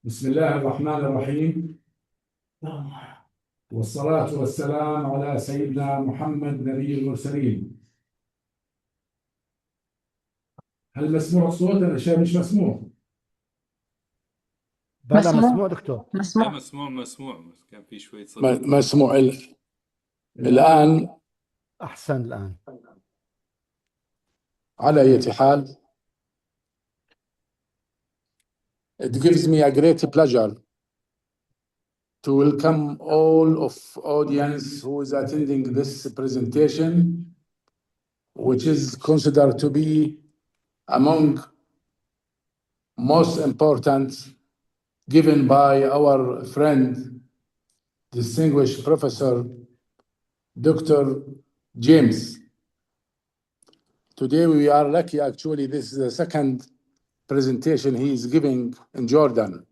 بسم الله الرحمن الرحيم. والصلاة والسلام على سيدنا محمد نبي المرسلين. هل مسموع الصوت؟ أنا شايف مش مسموع. بلى مسموع مسموع دكتور. لا، مسموع. مسموع بس كان في شوية صوت. مسموع الآن. أحسن الآن. على أي حال, it gives me a great pleasure to welcome all of audience who is attending this presentation, which is considered to be among most important given by our friend, distinguished Professor Dr. James. Today we are lucky, actually, this is the second presentation he is giving in Jordan.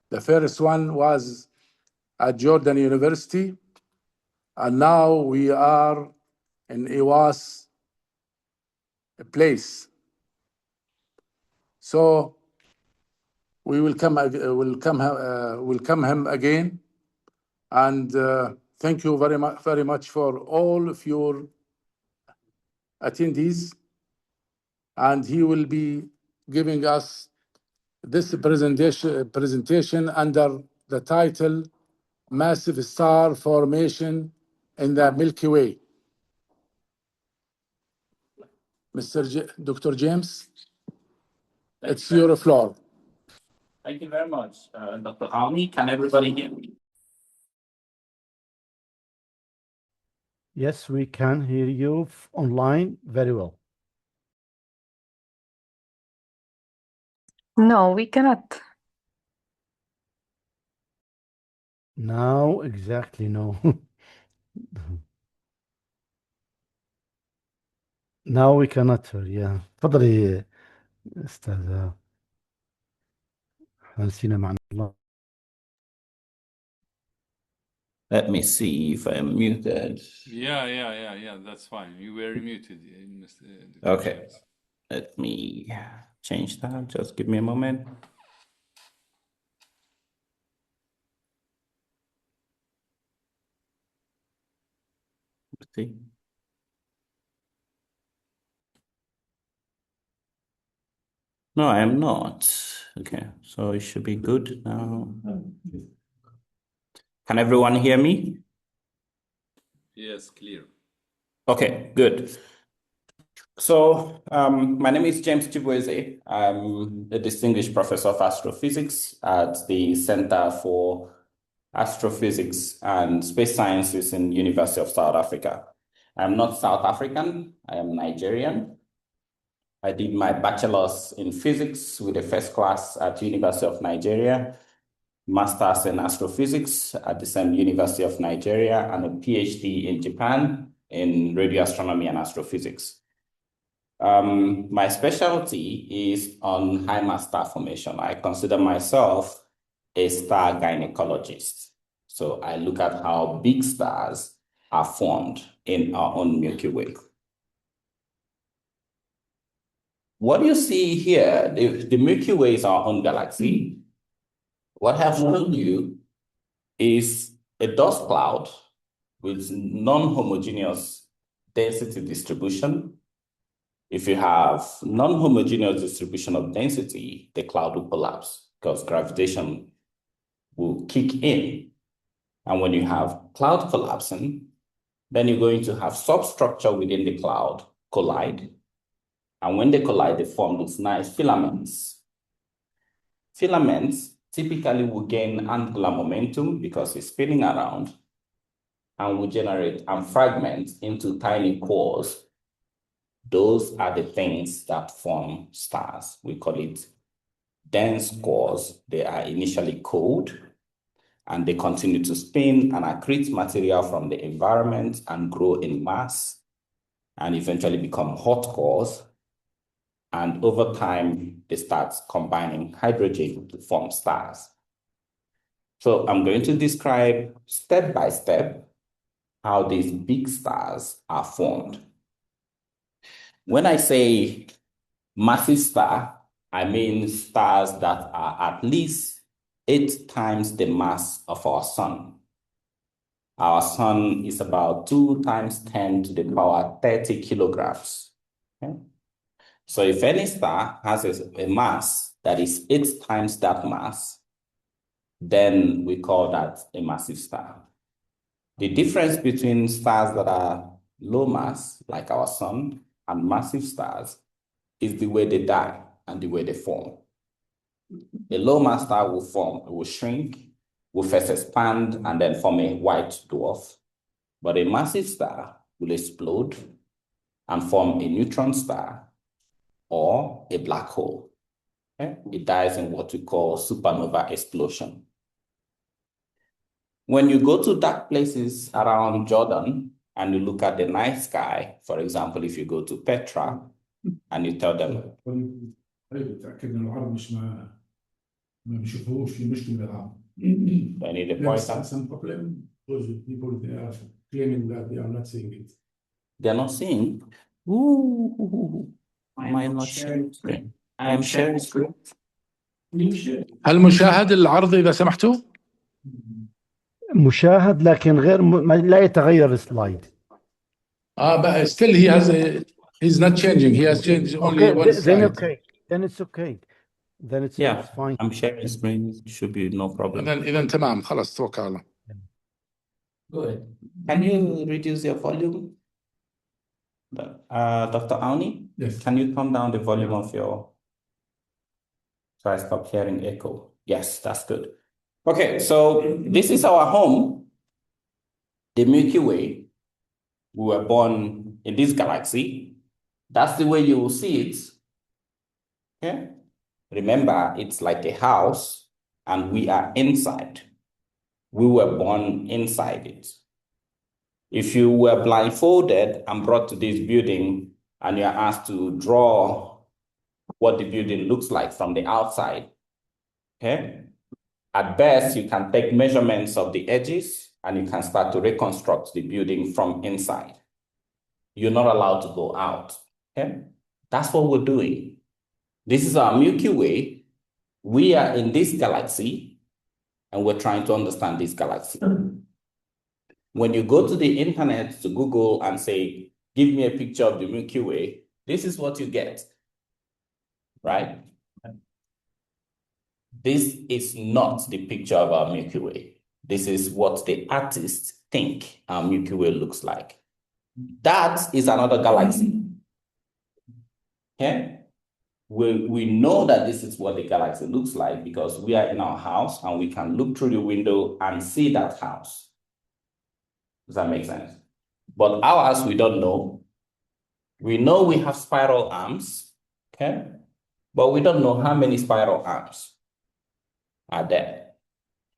The first one was at Jordan University, and now we are in Iwas place. So we will welcome him again, and thank you very much for all of your attendees. And he will be giving us this presentation under the title Massive Star Formation in the Milky Way. Dr. James, it's your floor. Thank you very much, Dr. Almi. Can everybody hear me? Yes, we can hear you online very well. No, we cannot. Now, exactly, no. Now we cannot hear, yeah. تفضلي أستاذ. نسينا معنا الله. Let me see if I'm muted. Yeah, that's fine. You were muted. Dr. Okay. James. Let me change that. Just give me a moment. Let's see. No, I am not. Okay, so it should be good now. Can everyone hear me? Yes, clear. Okay, good. So, my name is James Chibueze. I'm a distinguished professor of astrophysics at the Center for Astrophysics and Space Sciences in University of South Africa. I'm not South African, I am Nigerian. I did my bachelor's in physics with a first class at University of Nigeria, master's in astrophysics at the same University of Nigeria, and a PhD in Japan in radio astronomy and astrophysics. My specialty is on high mass star formation. I consider myself a star gynecologist. So I look at how big stars are formed in our own Milky Way. What you see here, the Milky Way is our own galaxy. What I have shown you is a dust cloud with non-homogeneous density distribution. If you have non-homogeneous distribution of density, the cloud will collapse because gravitation will kick in. And when you have cloud collapsing, then you're going to have substructure within the cloud collide. And when they collide, they form these nice filaments. Filaments typically will gain angular momentum because it's spinning around and will generate and fragment into tiny cores. Those are the things that form stars. We call it dense cores. They are initially cold and they continue to spin and accrete material from the environment and grow in mass and eventually become hot cores. And over time, they start combining hydrogen to form stars. So I'm going to describe step by step how these big stars are formed. When I say massive star, I mean stars that are at least 8 times the mass of our sun. Our sun is about 2 times 10 to the power 30 kilograms. Okay? So if any star has a mass that is 8 times that mass, then we call that a massive star. The difference between stars that are low mass, like our sun, and massive stars is the way they die and the way they form. A low mass star will form, it will shrink, will first expand, and then form a white dwarf. But a massive star will explode and form a neutron star or a black hole. Okay? It dies in what we call supernova explosion. When you go to dark places around Jordan and you look at the night sky, for example, if you go to Petra and you tell them, ما بيشوفوش في مشكلة العام. I need a point. Some problem because people they are claiming that they are not seeing it. They are not seeing. Ooh, am I not sharing screen? I am sharing screen. هل مشاهد العرض إذا سمحتوا؟ مشاهد لكن غير لا يتغير السلايد. But still he has he's not changing. He has changed only one slide. Then it's okay. Then it's fine. I'm sharing screen. Should be no problem. إذا تمام خلاص توكل على الله. Good. Can you reduce your volume? Dr. Auni? Yes. Can you turn down the volume of your... So I stop hearing echo. Yes, that's good. Okay, so this is our home, the Milky Way. We were born in this galaxy. That's the way you will see it. Okay? Remember, it's like a house, and we are inside. We were born inside it. If you were blindfolded and brought to this building and you're asked to draw what the building looks like from the outside, okay? At best, you can take measurements of the edges and you can start to reconstruct the building from inside. You're not allowed to go out, okay? That's what we're doing. This is our Milky Way. We are in this galaxy and we're trying to understand this galaxy. When you go to the internet to Google and say, give me a picture of the Milky Way, this is what you get, right? This is not the picture of our Milky Way. This is what the artists think our Milky Way looks like. That is another galaxy. Okay? We know that this is what the galaxy looks like because we are in our house and we can look through the window and see that house. Does that make sense? But ours, we don't know. We know we have spiral arms, okay? But we don't know how many spiral arms are there.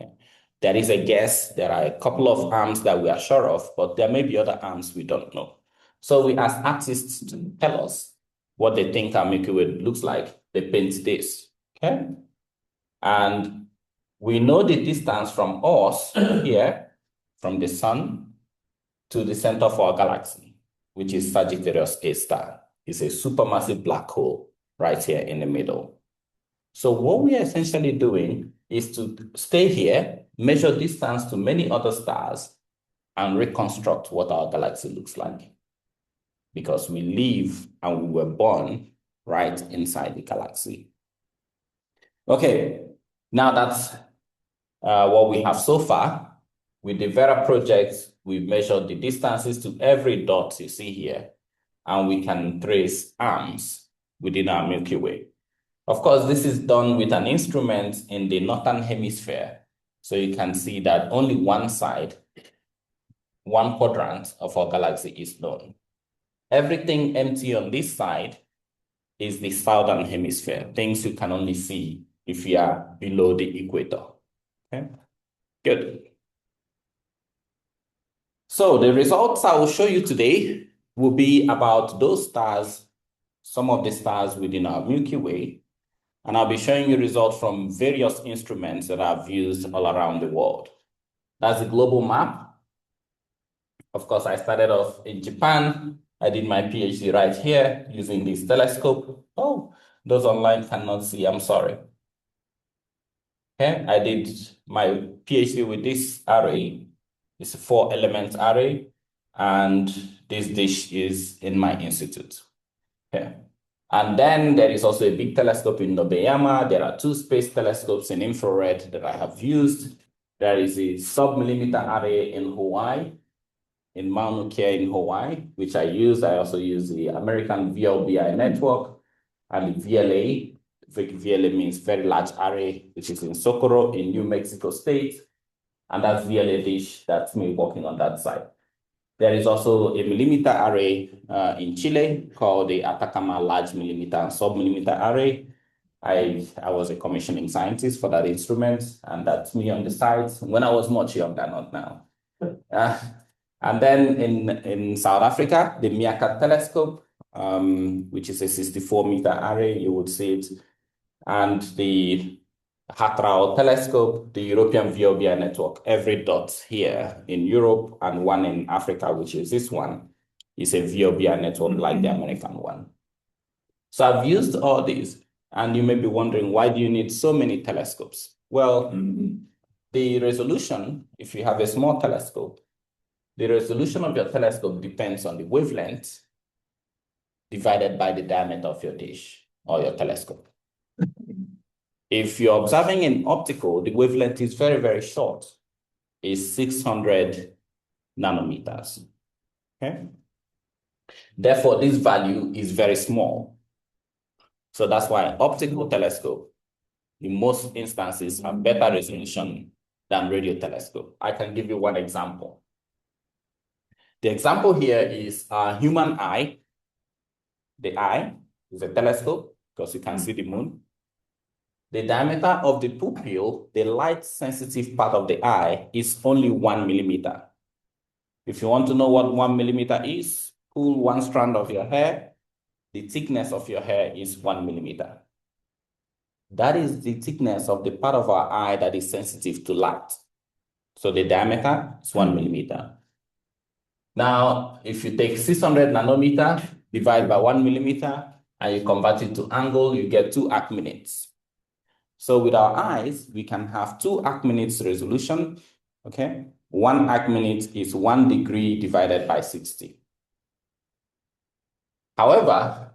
Okay? There is a guess. There are a couple of arms that we are sure of, but there may be other arms we don't know. So we ask artists to tell us what they think our Milky Way looks like. They paint this, okay? And we know the distance from us here, from the sun, to the center of our galaxy, which is Sagittarius A star. It's a supermassive black hole right here in the middle. So what we are essentially doing is to stay here, measure distance to many other stars, and reconstruct what our galaxy looks like. Because we live and we were born right inside the galaxy. Okay, now that's what we have so far. With the Vera project, we've measured the distances to every dot you see here, and we can trace arms within our Milky Way. Of course, this is done with an instrument in the northern hemisphere, so you can see that only one side, one quadrant of our galaxy is known. Everything empty on this side is the southern hemisphere, things you can only see if you are below the equator. Okay, good. So the results I will show you today will be about those stars, some of the stars within our Milky Way, and I'll be showing you results from various instruments that I've used all around the world. That's the global map. Of course, I started off in Japan. I did my PhD right here using this telescope. Oh, those online cannot see, I'm sorry. Okay, I did my PhD with this array. It's a 4-element array, and this dish is in my institute. Okay. And then there is also a big telescope in Nobeyama. There are 2 space telescopes in infrared that I have used. There is a sub-millimeter array in Hawaii, in Mauna Kea in Hawaii, which I use. I also use the American VLBI network and the VLA. VLA means Very Large Array, which is in Socorro in New Mexico State. And that's VLA dish, that's me working on that side. There is also a millimeter array in Chile called the Atacama Large Millimeter and Sub-Millimeter Array. I was a commissioning scientist for that instrument, and that's me on the side when I was much younger, not now. And then in South Africa, the Meerkat telescope, which is a 64-meter array, you would see it, and the Hatrao telescope, the European VLBI network. Every dot here in Europe and one in Africa, which is this one, is a VLBI network like the American one. So I've used all these, and you may be wondering, why do you need so many telescopes? Well, the resolution, if you have a small telescope, the resolution of your telescope depends on the wavelength divided by the diameter of your dish or your telescope. If you're observing in optical, the wavelength is very, very short. It's 600 nanometers. Okay? Therefore, this value is very small. So that's why optical telescope, in most instances, have better resolution than radio telescope. I can give you one example. The example here is a human eye. The eye is a telescope because you can see the moon. The diameter of the pupil, the light-sensitive part of the eye, is only 1 millimeter. If you want to know what 1 millimeter is, pull one strand of your hair. The thickness of your hair is 1 millimeter. That is the thickness of the part of our eye that is sensitive to light. So the diameter is 1 millimeter. Now, if you take 600 nanometer, divide by 1 millimeter, and you convert it to angle, you get 2 arc minutes. So with our eyes, we can have 2 arc minutes resolution, okay? 1 arc minute is 1 degree divided by 60. However,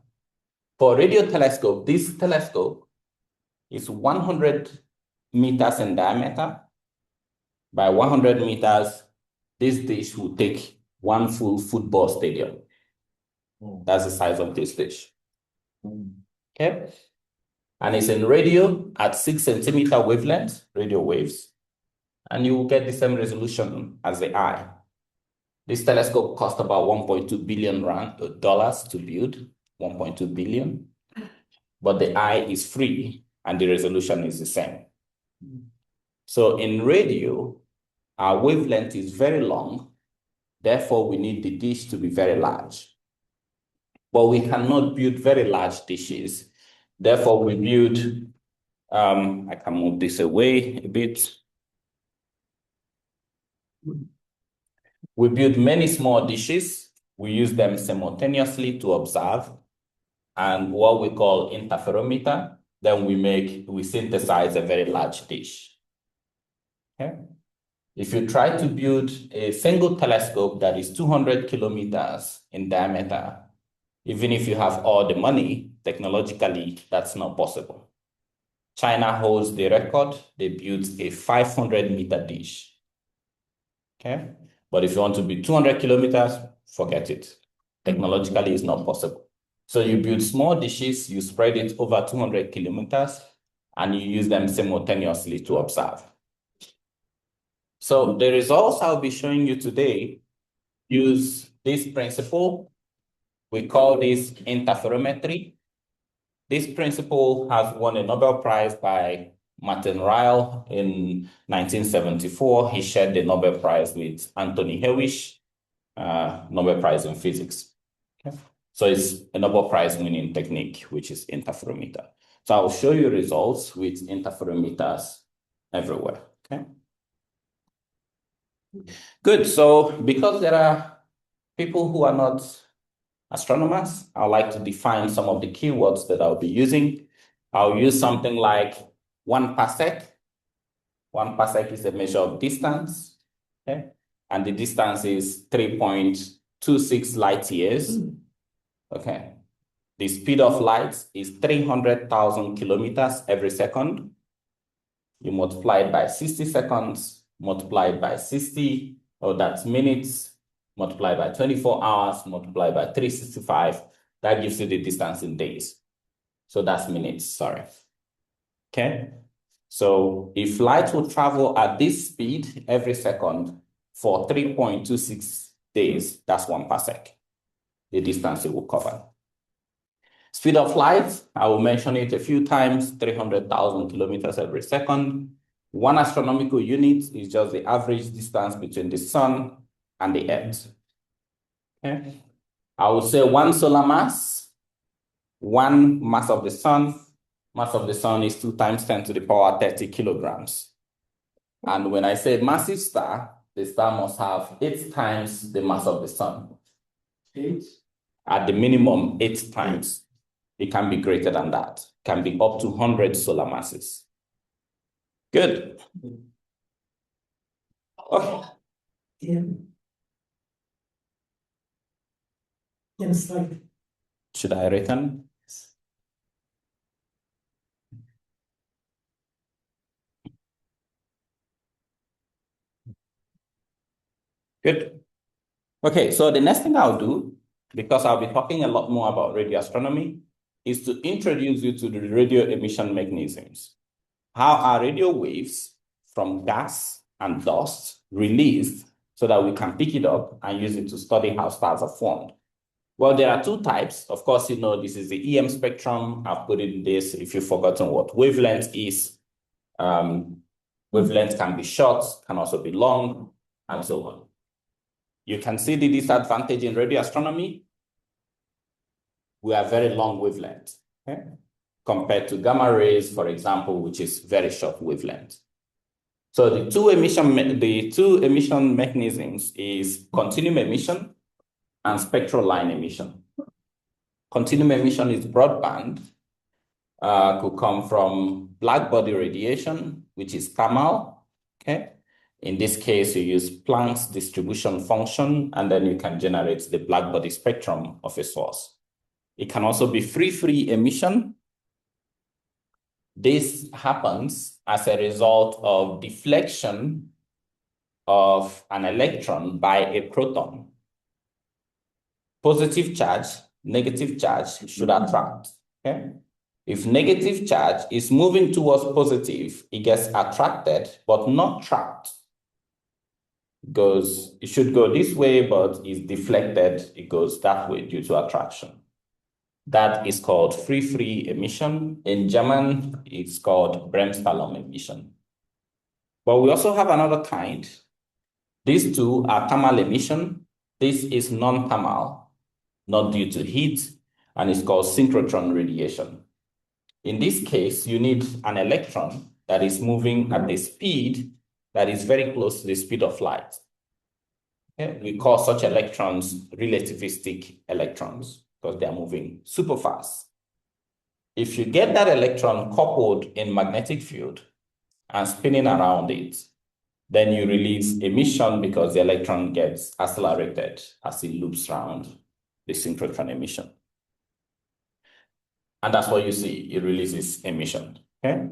for radio telescope, this telescope is 100 meters in diameter. By 100 meters, this dish will take 1 full football stadium. That's the size of this dish. Okay? And it's in radio at 6 centimeter wavelength, radio waves, and you will get the same resolution as the eye. This telescope cost about $1.2 billion to build, 1.2 billion, but the eye is free and the resolution is the same. So in radio, our wavelength is very long, therefore we need the dish to be very large. But we cannot build very large dishes. Therefore, we build, I can move this away a bit. We build many small dishes. We use them simultaneously to observe, and what we call interferometer. Then we synthesize a very large dish. Okay? If you try to build a single telescope that is 200 kilometers in diameter, even if you have all the money, technologically, that's not possible. China holds the record. They built a 500-meter dish. Okay? But if you want to be 200 kilometers, forget it. Technologically, it's not possible. So you build small dishes, you spread it over 200 kilometers, and you use them simultaneously to observe. So the results I'll be showing you today use this principle. We call this interferometry. This principle has won a Nobel Prize by Martin Ryle in 1974. He shared the Nobel Prize with Anthony Hewish, Nobel Prize in Physics. Okay. So it's a Nobel Prize winning technique, which is interferometer. So I'll show you results with interferometers everywhere. Okay. Good. So because there are people who are not astronomers, I'd like to define some of the keywords that I'll be using. I'll use something like 1 parsec. 1 parsec is a measure of distance, okay? And the distance is 3.26 light years, okay? The speed of light is 300,000 kilometers every second. You multiply it by 60 seconds, multiply it by 60, or that's minutes, multiply by 24 hours, multiply by 365. That gives you the distance in days. So that's minutes, sorry. Okay? So if light will travel at this speed every second for 3.26 days, that's 1 parsec, the distance it will cover. Speed of light, I will mention it a few times, 300,000 kilometers every second. 1 astronomical unit is just the average distance between the sun and the earth. Okay? I will say 1 solar mass, 1 mass of the sun. Mass of the sun is 2 times 10 to the power 30 kilograms. And when I say massive star, the star must have 8 times the mass of the sun. 8? At the minimum, 8 times. It can be greater than that. It can be up to 100 solar masses. Good. Okay. Should I return? Good. Okay, so the next thing I'll do, because I'll be talking a lot more about radio astronomy, is to introduce you to the radio emission mechanisms. How are radio waves from gas and dust released so that we can pick it up and use it to study how stars are formed? Well, there are 2 types. Of course, you know, this is the EM spectrum. I've put in this if you've forgotten what wavelength is. Wavelength can be short, can also be long, and so on. You can see the disadvantage in radio astronomy. We are very long wavelength, okay? Compared to gamma rays, for example, which is very short wavelength. So the two emission mechanisms is continuum emission and spectral line emission. Continuum emission is broadband, could come from black body radiation, which is thermal, okay? In this case, you use Planck's distribution function, and then you can generate the black body spectrum of a source. It can also be free emission. This happens as a result of deflection of an electron by a proton. Positive charge, negative charge should attract, okay? If negative charge is moving towards positive, it gets attracted, but not trapped. It should go this way, but is deflected, it goes that way due to attraction. That is called free emission. In German, it's called Bremsstrahlung emission. But we also have another kind. These two are thermal emission. This is non-thermal, not due to heat, and it's called synchrotron radiation. In this case, you need an electron that is moving at the speed that is very close to the speed of light. Okay? We call such electrons relativistic electrons because they are moving super fast. If you get that electron coupled in magnetic field and spinning around it, then you release emission because the electron gets accelerated as it loops around the synchrotron emission. And that's what you see, it releases emission, okay?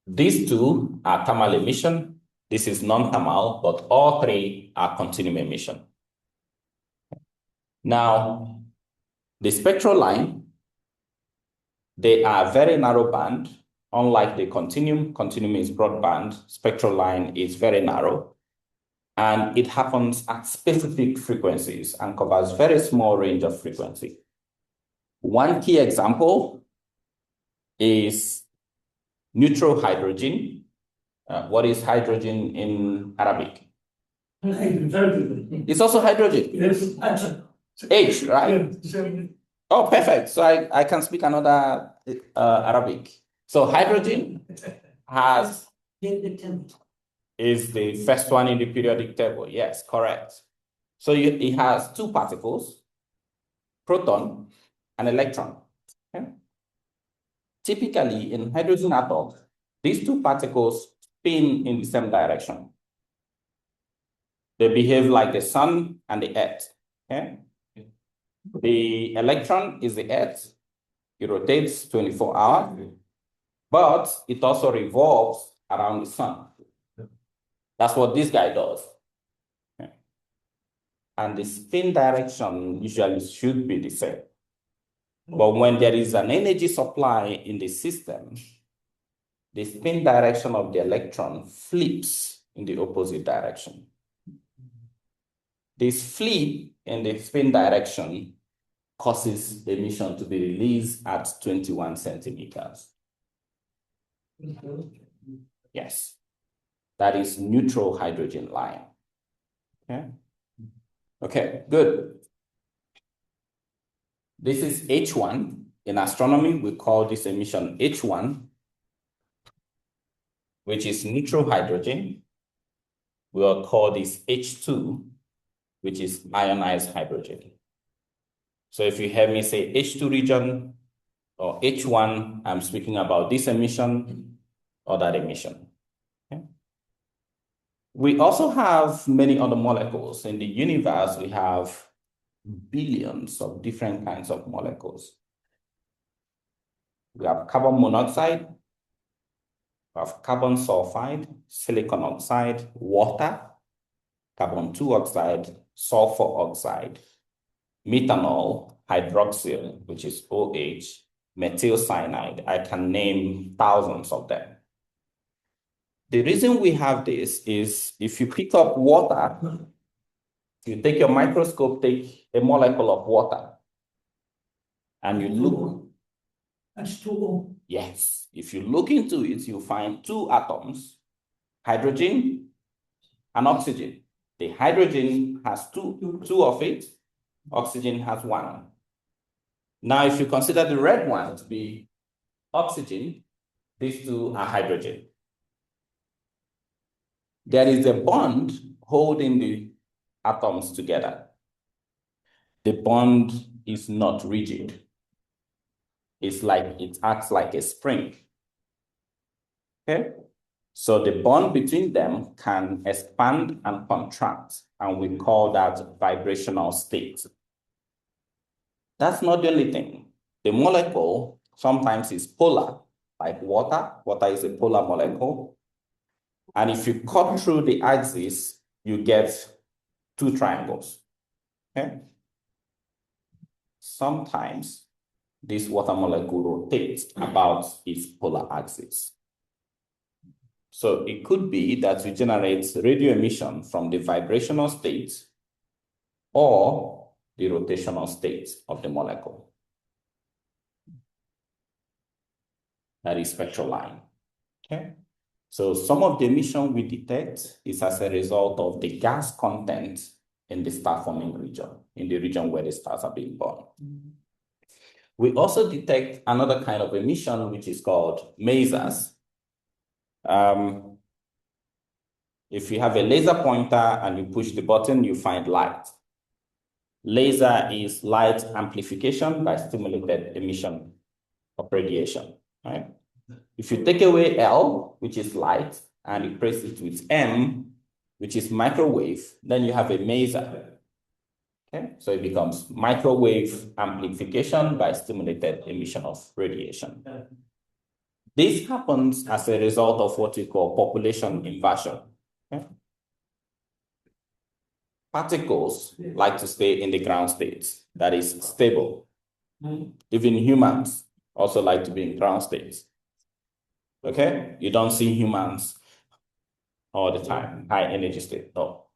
These two are thermal emission. This is non-thermal, but all 3 are continuum emission. Now, the spectral line, they are very narrow band, unlike the continuum. Continuum is broadband, spectral line is very narrow, and it happens at specific frequencies and covers very small range of frequency. One key example is neutral hydrogen. What is hydrogen in Arabic? It's also hydrogen. Yes. H, right? Oh, perfect. So I can speak another Arabic. So hydrogen is the first one in the periodic table. Yes, correct. So it has 2 particles, proton and electron. Okay? Typically in hydrogen atoms, these 2 particles spin in the same direction. They behave like the sun and the earth. Okay? The electron is the earth. It rotates 24 hours, but it also revolves around the sun. That's what this guy does. Okay? And the spin direction usually should be the same. But when there is an energy supply in the system, the spin direction of the electron flips in the opposite direction. This flip in the spin direction causes the emission to be released at 21 centimeters. Yes, that is neutral hydrogen line. Okay, okay, good. This is H1. In astronomy, we call this emission H1, which is neutral hydrogen. We'll call this H2, which is ionized hydrogen. So if you hear me say H2 region or H1, I'm speaking about this emission or that emission. Okay? We also have many other molecules. In the universe, we have billions of different kinds of molecules. We have carbon monoxide, we have carbon sulfide, silicon oxide, water, carbon 2 oxide, sulfur oxide, methanol, hydroxyl, which is OH, methyl cyanide. I can name thousands of them. The reason we have this is if you pick up water, you take your microscope, take a molecule of water, and you look. H2O. Yes, if you look into it, you find two atoms, hydrogen and oxygen. The hydrogen has two of it, oxygen has one. Now, if you consider the red one to be oxygen, these two are hydrogen. There is a bond holding the atoms together. The bond is not rigid. It's like it acts like a spring. Okay? So the bond between them can expand and contract, and we call that vibrational state. That's not the only thing. The molecule sometimes is polar, like water. Water is a polar molecule. And if you cut through the axis, you get two triangles. Okay? Sometimes this water molecule rotates about its polar axis. So it could be that we generate radio emission from the vibrational state or the rotational state of the molecule. That is spectral line. Okay? So some of the emission we detect is as a result of the gas content in the star-forming region, in the region where the stars are being born. We also detect another kind of emission, which is called masers. If you have a laser pointer and you push the button, you find light. Laser is light amplification by stimulated emission of radiation. Right? If you take away L, which is light, and replace it with M, which is microwave, then you have a maser. Okay? So it becomes microwave amplification by stimulated emission of radiation. This happens as a result of what we call population inversion. Okay? Particles like to stay in the ground state, that is stable. Even humans also like to be in ground states. Okay? You don't see humans all the time, high energy state. No,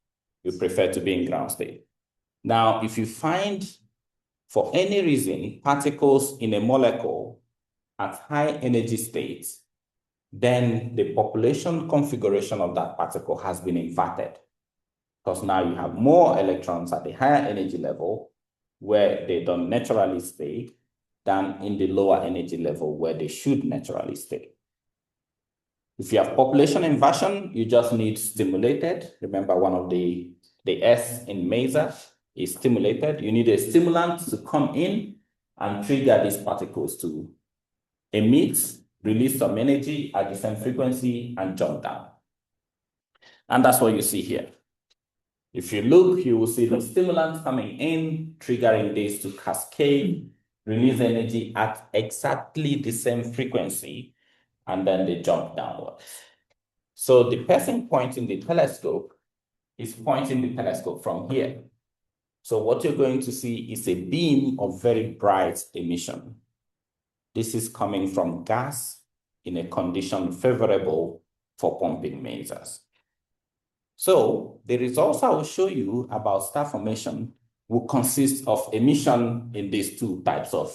you prefer to be in ground state. Now, if you find, for any reason, particles in a molecule at high energy states, then the population configuration of that particle has been inverted. Because now you have more electrons at the higher energy level where they don't naturally stay than in the lower energy level where they should naturally stay. If you have population inversion, you just need stimulated. Remember, one of the S in maser is stimulated. You need a stimulant to come in and trigger these particles to emit, release some energy at the same frequency, and jump down. And that's what you see here. If you look, you will see the stimulants coming in, triggering this to cascade, release energy at exactly the same frequency, and then they jump downwards. So the person pointing the telescope is pointing the telescope from here. So what you're going to see is a beam of very bright emission. This is coming from gas in a condition favorable for pumping masers. So the results I will show you about star formation will consist of emission in these two types of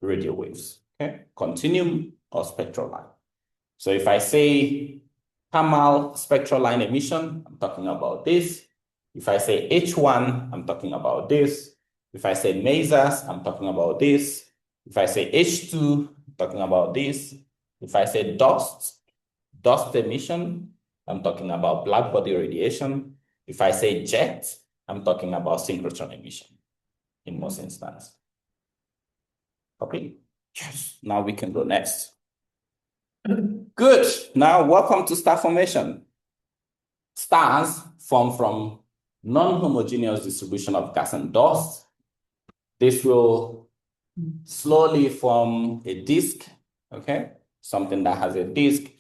radio waves, okay? Continuum or spectral line. So if I say thermal spectral line emission, I'm talking about this. If I say H1, I'm talking about this. If I say masers, I'm talking about this. If I say H2, I'm talking about this. If I say dust emission, I'm talking about black body radiation. If I say jet, I'm talking about synchrotron emission in most instances. Okay, yes, now we can go next. Good, now welcome to star formation. Stars form from non-homogeneous distribution of gas and dust. This will slowly form a disk, okay? Something that has a disk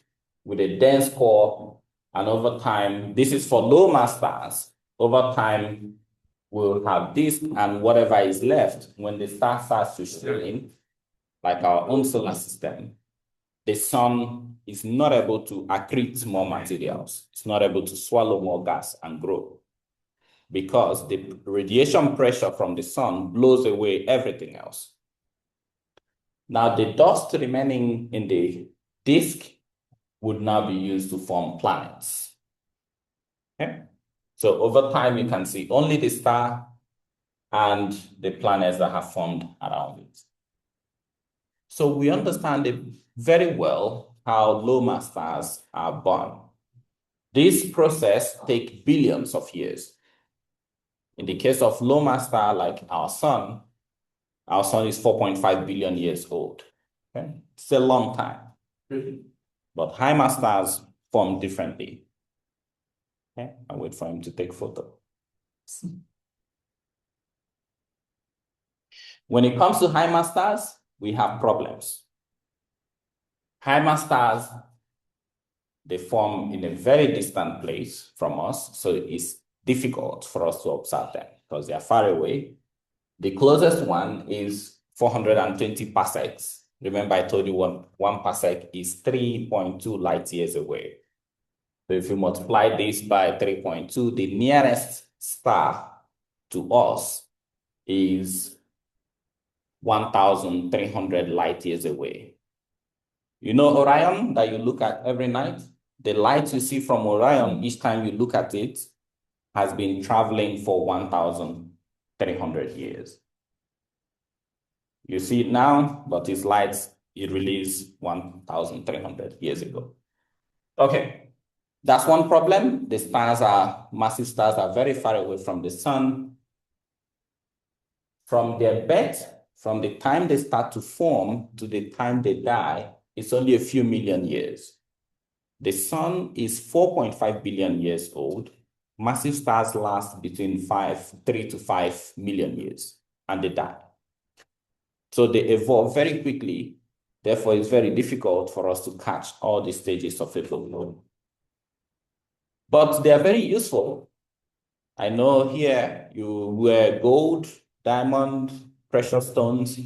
with a dense core, and over time, this is for low mass stars. Over time, we'll have this, and whatever is left, when the star starts to shrink, like our own solar system, the sun is not able to accrete more materials. It's not able to swallow more gas and grow, because the radiation pressure from the sun blows away everything else. Now, the dust remaining in the disk would now be used to form planets. Okay? So over time, you can see only the star and the planets that have formed around it. So we understand it very well how low mass stars are born. This process takes billions of years. In the case of low mass star like our sun is 4.5 billion years old. Okay? It's a long time. But high mass stars form differently. Okay? I'll wait for him to take photo. When it comes to high mass stars, we have problems. High mass stars, they form in a very distant place from us, so it's difficult for us to observe them because they are far away. The closest one is 420 parsecs. Remember, I told you one parsec is 3.2 light years away. So if you multiply this by 3.2, the nearest star to us is 1,300 light years away. You know Orion that you look at every night? The light you see from Orion, each time you look at it, has been traveling for 1,300 years. You see it now, but its light, it released 1,300 years ago. Okay, that's one problem. The massive stars are very far away from the sun. From their birth, from the time they start to form to the time they die, it's only a few million years. The sun is 4.5 billion years old. Massive stars last between 3 to 5 million years, and they die. So they evolve very quickly. Therefore, it's very difficult for us to catch all the stages of evolution. But they are very useful. I know here you wear gold, diamond, precious stones.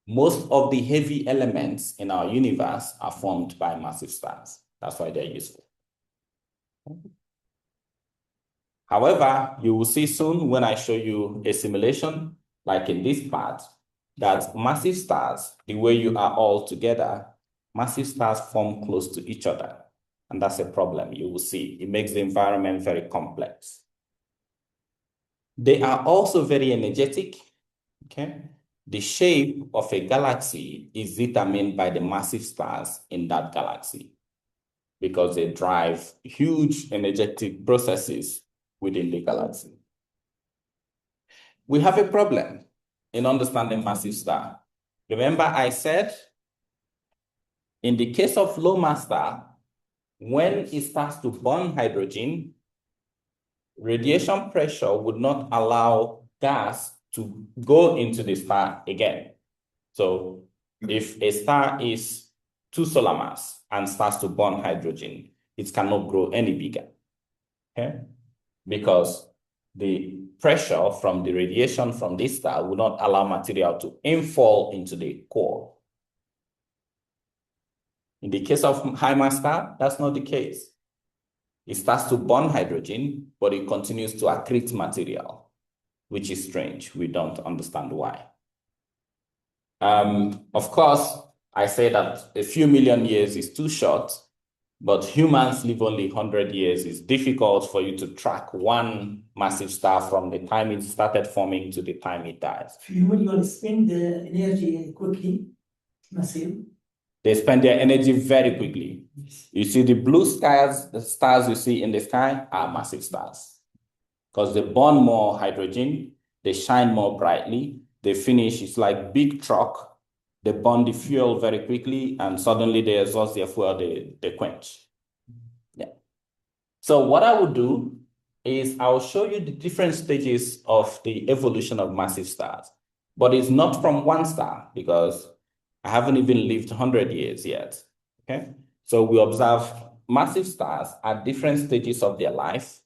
Most of the heavy elements in our universe are formed by massive stars. That's why they're useful. However, you will see soon when I show you a simulation, like in this part, that massive stars, the way you are all together, massive stars form close to each other. And that's a problem you will see. It makes the environment very complex. They are also very energetic, okay? The shape of a galaxy is determined by the massive stars in that galaxy because they drive huge energetic processes within the galaxy. We have a problem in understanding massive star. Remember I said, in the case of low mass star, when it starts to burn hydrogen, radiation pressure would not allow gas to go into the star again. So if a star is 2 solar mass and starts to burn hydrogen, it cannot grow any bigger, okay? Because the pressure from the radiation from this star will not allow material to infall into the core. In the case of high mass star, that's not the case. It starts to burn hydrogen, but it continues to accrete material, which is strange. We don't understand why. Of course, I say that a few million years is too short, but humans live only 100 years. It's difficult for you to track one massive star from the time it started forming to the time it dies. Human will spend the energy quickly, massive. They spend their energy very quickly. You see the blue skies, the stars you see in the sky are massive stars because they burn more hydrogen, they shine more brightly, they finish, it's like big truck, they burn the fuel very quickly and suddenly they exhaust their fuel, they quench. Yeah. So what I would do is I'll show you the different stages of the evolution of massive stars, but it's not from one star because I haven't even lived 100 years yet, okay? So we observe massive stars at different stages of their life,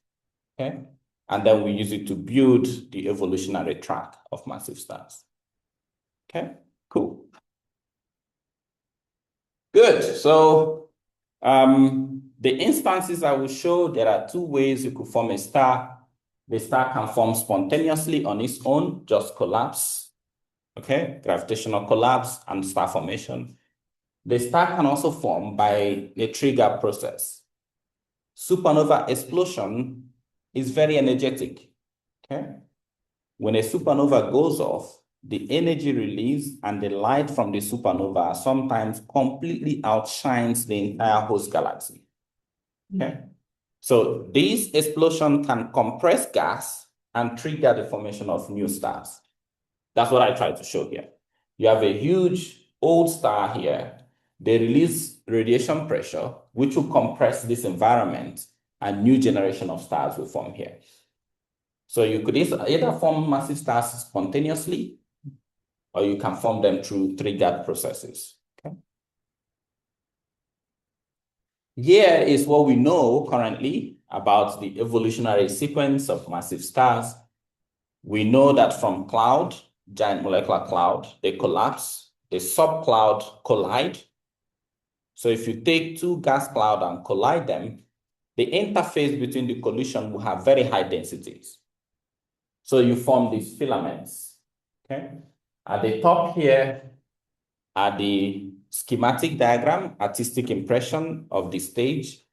okay? And then we use it to build the evolutionary track of massive stars, okay? Cool. Good, so the instances I will show, there are 2 ways you could form a star. The star can form spontaneously on its own, just collapse, okay? Gravitational collapse and star formation. The star can also form by a trigger process. Supernova explosion is very energetic, okay? When a supernova goes off, the energy released and the light from the supernova sometimes completely outshines the entire host galaxy, okay? So this explosion can compress gas and trigger the formation of new stars. That's what I tried to show here. You have a huge old star here. They release radiation pressure, which will compress this environment, and new generation of stars will form here. So you could either form massive stars spontaneously, or you can form them through triggered processes. Okay? Here is what we know currently about the evolutionary sequence of massive stars. We know that from cloud, giant molecular cloud, they collapse, the subcloud collide. So if you take 2 gas clouds and collide them, the interface between the collision will have very high densities. So you form these filaments, okay? At the top here are the schematic diagram, artistic impression of the stage.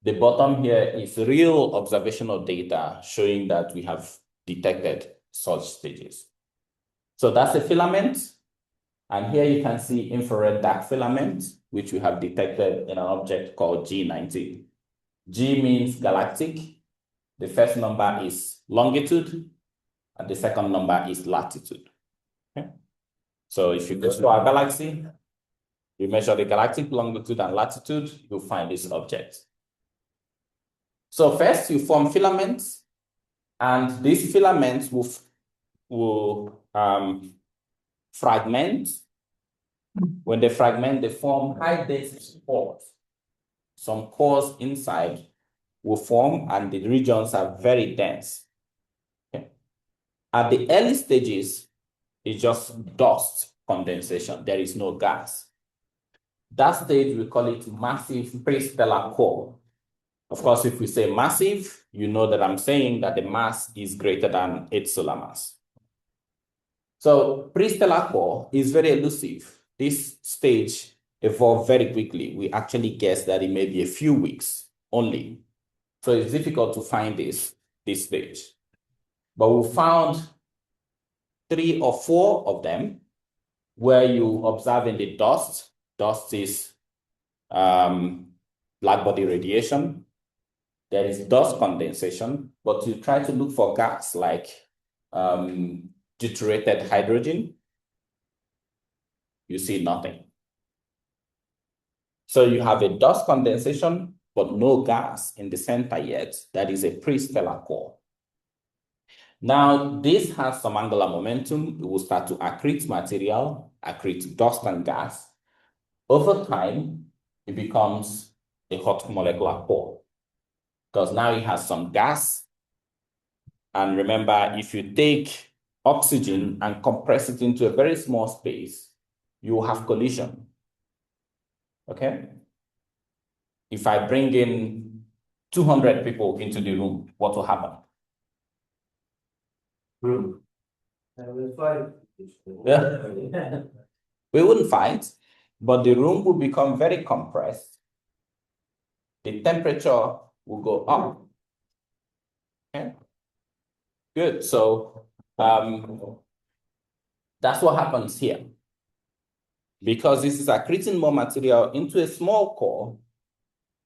The bottom here is real observational data showing that we have detected such stages. So that's a filament. And here you can see infrared dark filament, which we have detected in an object called G19. G means galactic. The first number is longitude, and the second number is latitude. Okay? So if you go to our galaxy, you measure the galactic longitude and latitude, you'll find this object. So first you form filaments, and these filaments will fragment. When they fragment, they form high density cores. Some cores inside will form, and the regions are very dense. Okay. At the early stages, it's just dust condensation. There is no gas. That stage, we call it massive prestellar core. Of course, if we say massive, you know that I'm saying that the mass is greater than 8 solar mass. So prestellar core is very elusive. This stage evolved very quickly. We actually guess that it may be a few weeks only. So it's difficult to find this stage. But we found 3 or 4 of them where you observe in the dust. Dust is black body radiation. There is dust condensation, but you try to look for gas like deuterated hydrogen. You see nothing. So you have a dust condensation but no gas in the center yet. That is a pre-stellar core. Now, this has some angular momentum. It will start to accrete material, accrete dust and gas. Over time, it becomes a hot molecular core because now it has some gas. And remember, if you take oxygen and compress it into a very small space, you will have collision. Okay? If I bring in 200 people into the room, what will happen? Yeah. We wouldn't fight, but the room will become very compressed. The temperature will go up. Okay? Good. So that's what happens here. Because this is accreting more material into a small core,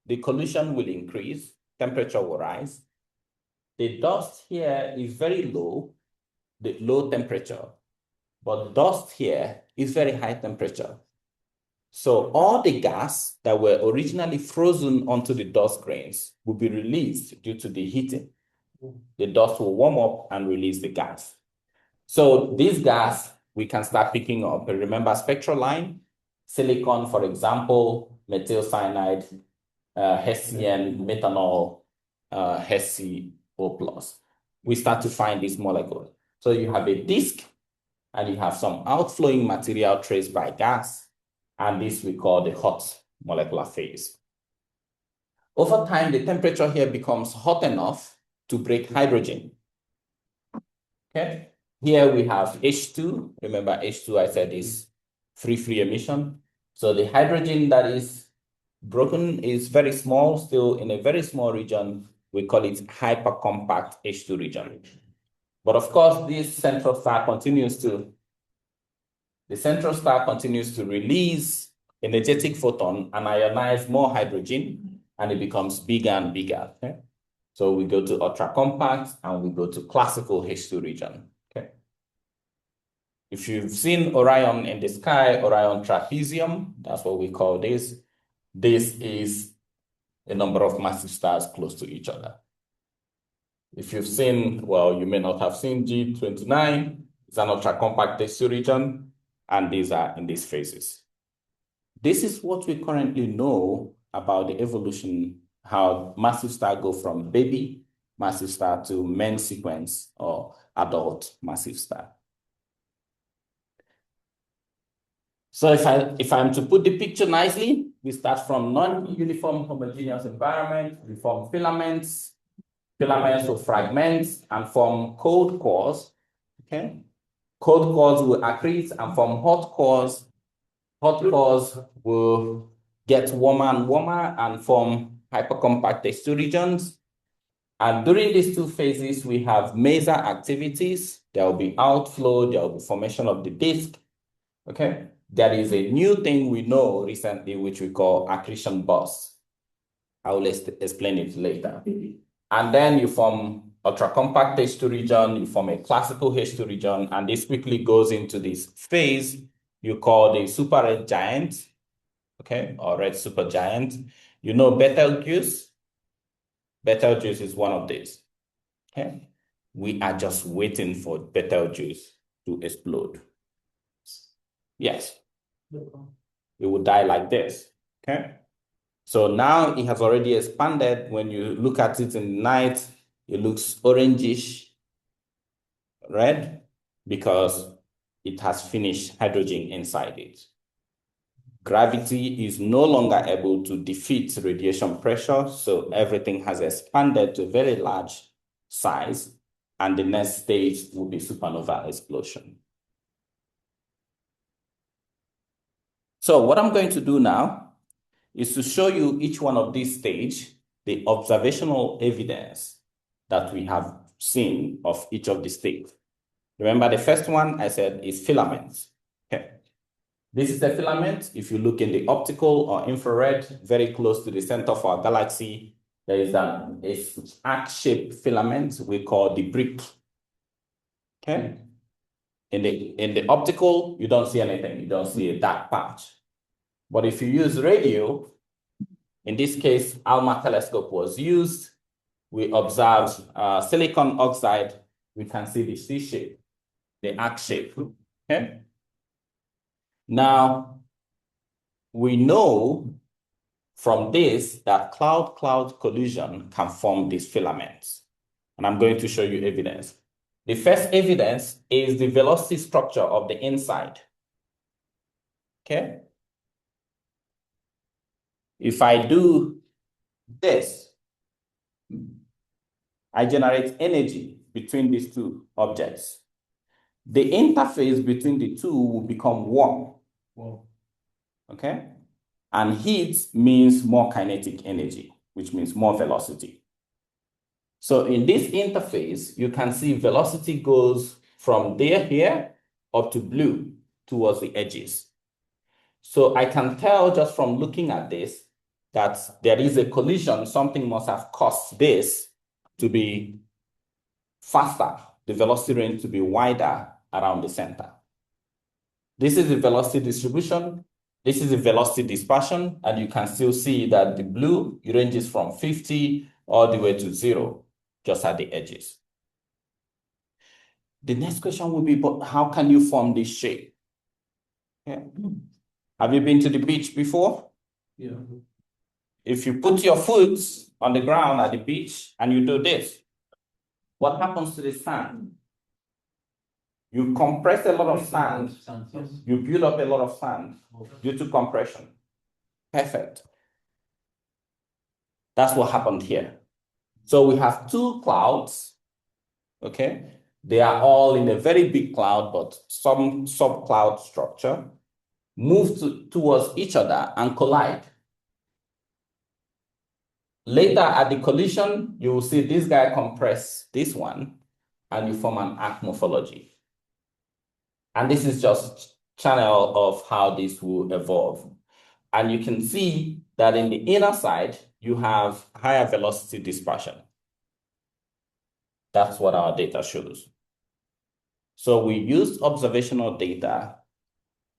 the collision will increase, temperature will rise. The dust here is very low, the low temperature, but dust here is very high temperature. So all the gas that were originally frozen onto the dust grains will be released due to the heating. The dust will warm up and release the gas. So this gas, we can start picking up. Remember spectral line? Silicon, for example, methyl cyanide, Hessian, methanol, HCO+. We start to find this molecule. So you have a disk, and you have some outflowing material traced by gas, and this we call the hot molecular phase. Over time, the temperature here becomes hot enough to break hydrogen. Okay? Here we have H2. Remember H2 I said is free emission. So the hydrogen that is broken is very small, still in a very small region. We call it hypercompact H2 region. But of course, this central star continues to release energetic photon and ionize more hydrogen, and it becomes bigger and bigger. Okay? So we go to ultra-compact and we go to classical H2 region. Okay? If you've seen Orion in the sky, Orion trapezium, that's what we call this. This is a number of massive stars close to each other. If you've seen, well, you may not have seen G29, it's an ultra-compact H2 region, and these are in these phases. This is what we currently know about the evolution, how massive stars go from baby massive star to main sequence or adult massive star. So if I'm to put the picture nicely, we start from non-uniform homogeneous environment, we form filaments will fragment and form cold cores. Okay? Cold cores will accrete and form hot cores. Hot cores will get warmer and warmer and form hypercompact H2 regions. And during these two phases, we have meso activities. There will be outflow, there will be formation of the disk. Okay? There is a new thing we know recently, which we call accretion bursts. I will explain it later. And then you form ultra-compact H2 region, you form a classical H2 region, and this quickly goes into this phase you call the super red giant, okay, or red supergiant. You know Betelgeuse? Betelgeuse is one of these, okay? We are just waiting for Betelgeuse to explode. Yes, it will die like this, okay? So now it has already expanded. When you look at it in the night, it looks orangish red because it has finished hydrogen inside it. Gravity is no longer able to defeat radiation pressure, so everything has expanded to a very large size, and the next stage will be supernova explosion. So what I'm going to do now is to show you each one of these stages, the observational evidence that we have seen of each of the states. Remember the first one I said is filaments. Okay. This is the filament. If you look in the optical or infrared, very close to the center of our galaxy, there is an arc-shaped filament we call the brick. Okay. In the optical, you don't see anything. You don't see a dark patch. But if you use radio, In this case, ALMA telescope was used. We observed silicon oxide. We can see the C shape, the arc shape. Okay. Now, we know from this that cloud-cloud collision can form these filaments. And I'm going to show you evidence. The first evidence is the velocity structure of the inside. Okay. If I do this, I generate energy between these two objects. The interface between the two will become warm. Okay? And heat means more kinetic energy, which means more velocity. So in this interface, you can see velocity goes from here up to blue towards the edges. So I can tell just from looking at this that there is a collision. Something must have caused this to be faster, the velocity range to be wider around the center. This is the velocity distribution. This is the velocity dispersion, and you can still see that the blue ranges from 50 all the way to 0, just at the edges. The next question will be, but how can you form this shape? Yeah. Have you been to the beach before? Yeah. If you put your foot on the ground at the beach and you do this, what happens to the sand? You compress a lot of sand. You build up a lot of sand due to compression. Perfect. That's what happened here. So we have two clouds, okay? They are all in a very big cloud, but some subcloud structure, move towards each other and collide. Later at the collision, you will see this guy compress this one, and you form an arc morphology. And this is just channel of how this will evolve. And you can see that in the inner side, you have higher velocity dispersion. That's what our data shows. So we used observational data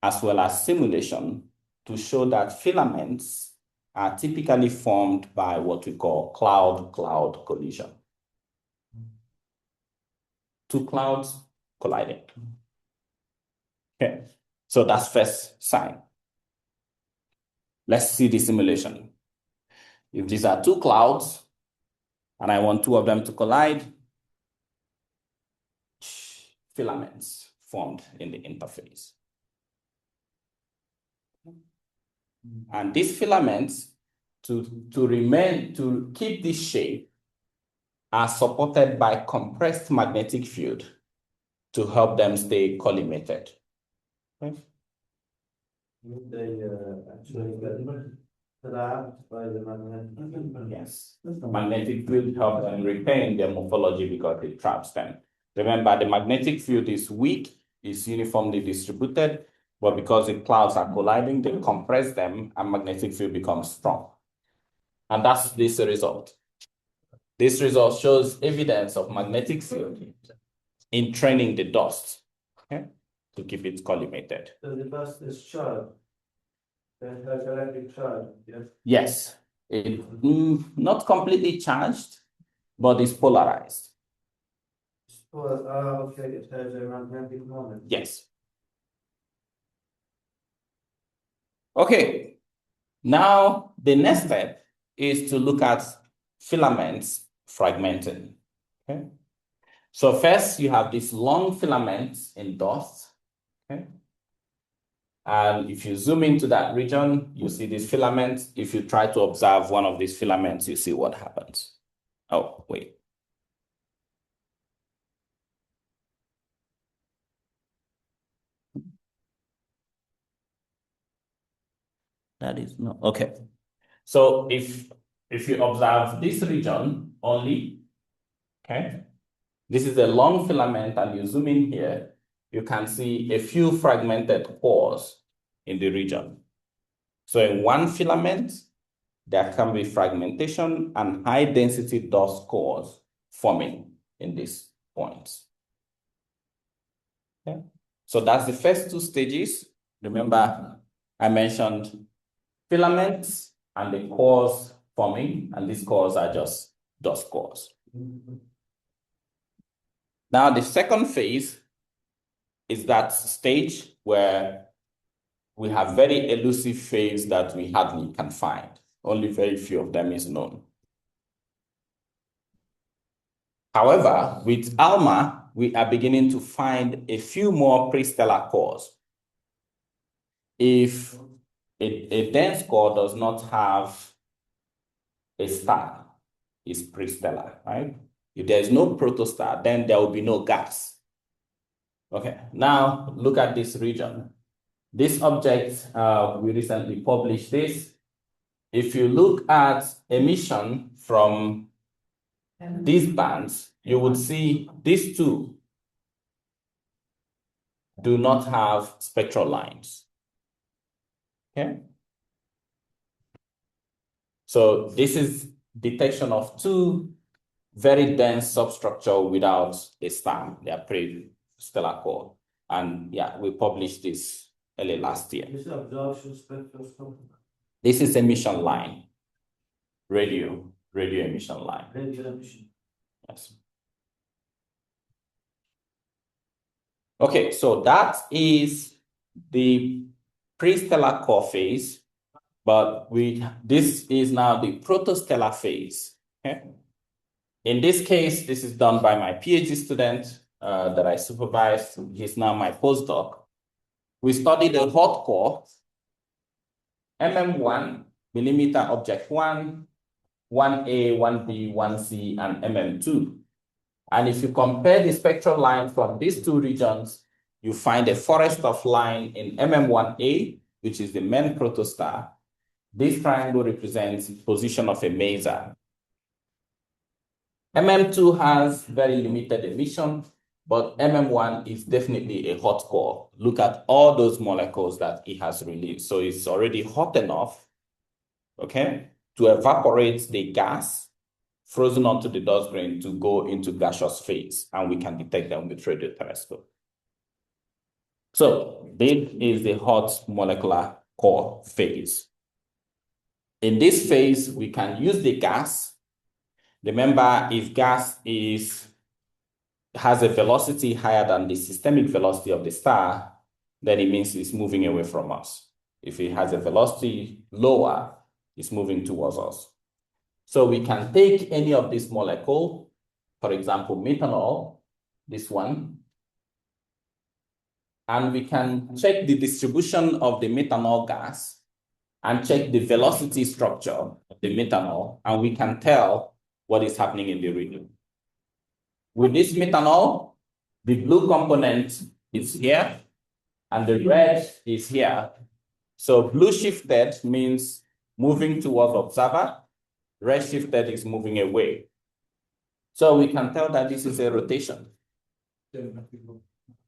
as well as simulation to show that filaments are typically formed by what we call cloud-cloud collision. Two clouds colliding. Okay, so that's first sign. Let's see the simulation. If these are two clouds and I want two of them to collide, filaments formed in the interface. And these filaments, to keep this shape, are supported by compressed magnetic field to help them stay collimated. Okay. Yes, the magnetic field helps them retain their morphology because it traps them. Remember, the magnetic field is weak, is uniformly distributed, but because the clouds are colliding, they compress them and magnetic field becomes strong. And that's this result. This result shows evidence of magnetic field in training the dust, okay, to keep it collimated. So the dust is charged. It has electric charge, yes? Yes, not completely charged, but it's polarized. Okay, it has a magnetic moment. Yes. Okay, now the next step is to look at filaments fragmenting. Okay, so first you have these long filaments in dust. Okay, and if you zoom into that region, you see these filaments. If you try to observe one of these filaments, you see what happens. Oh, wait. That is not okay. So if you observe this region only, okay, this is a long filament, and you zoom in here, you can see a few fragmented pores in the region. So in one filament, there can be fragmentation and high density dust cores forming in these points. Okay. So that's the first two stages. Remember, I mentioned filaments and the cores forming, and these cores are just dust cores. Now, the second phase is that stage where we have very elusive phase that we hardly can find. Only very few of them is known. However, with ALMA, we are beginning to find a few more prestellar cores. If a dense core does not have a star, it's prestellar, right? If there's no protostar, then there will be no gas. Okay, now look at this region. This object, we recently published this. If you look at emission from these bands, you would see these two do not have spectral lines. Okay. So this is detection of two very dense substructure without a star. They are pre-stellar core. And yeah, we published this early last year. This is absorption spectroscopy. This is emission line, radio emission line. Radio emission. Yes. Okay, so that is the pre-stellar core phase, but this is now the protostellar phase. Okay. In this case, this is done by my PhD student that I supervised. He's now my postdoc. We studied a hot core, MM1, millimeter object 1, 1A, 1B, 1C, and MM2. And if you compare the spectral line from these two regions, you find a forest of line in MM1A, which is the main protostar. This triangle represents the position of a maser. MM2 has very limited emission, but MM1 is definitely a hot core. Look at all those molecules that it has released. So it's already hot enough, okay, to evaporate the gas frozen onto the dust grain to go into gaseous phase, and we can detect them with radio telescope. So this is the hot molecular core phase. In this phase, we can use the gas. Remember, if gas has a velocity higher than the systemic velocity of the star, then it means it's moving away from us. If it has a velocity lower, it's moving towards us. So we can take any of this molecule, for example, methanol, this one, and we can check the distribution of the methanol gas and check the velocity structure of the methanol, and we can tell what is happening in the region. With this methanol, the blue component is here, and the red is here. So blue shifted means moving towards observer, red shifted is moving away. So we can tell that this is a rotation.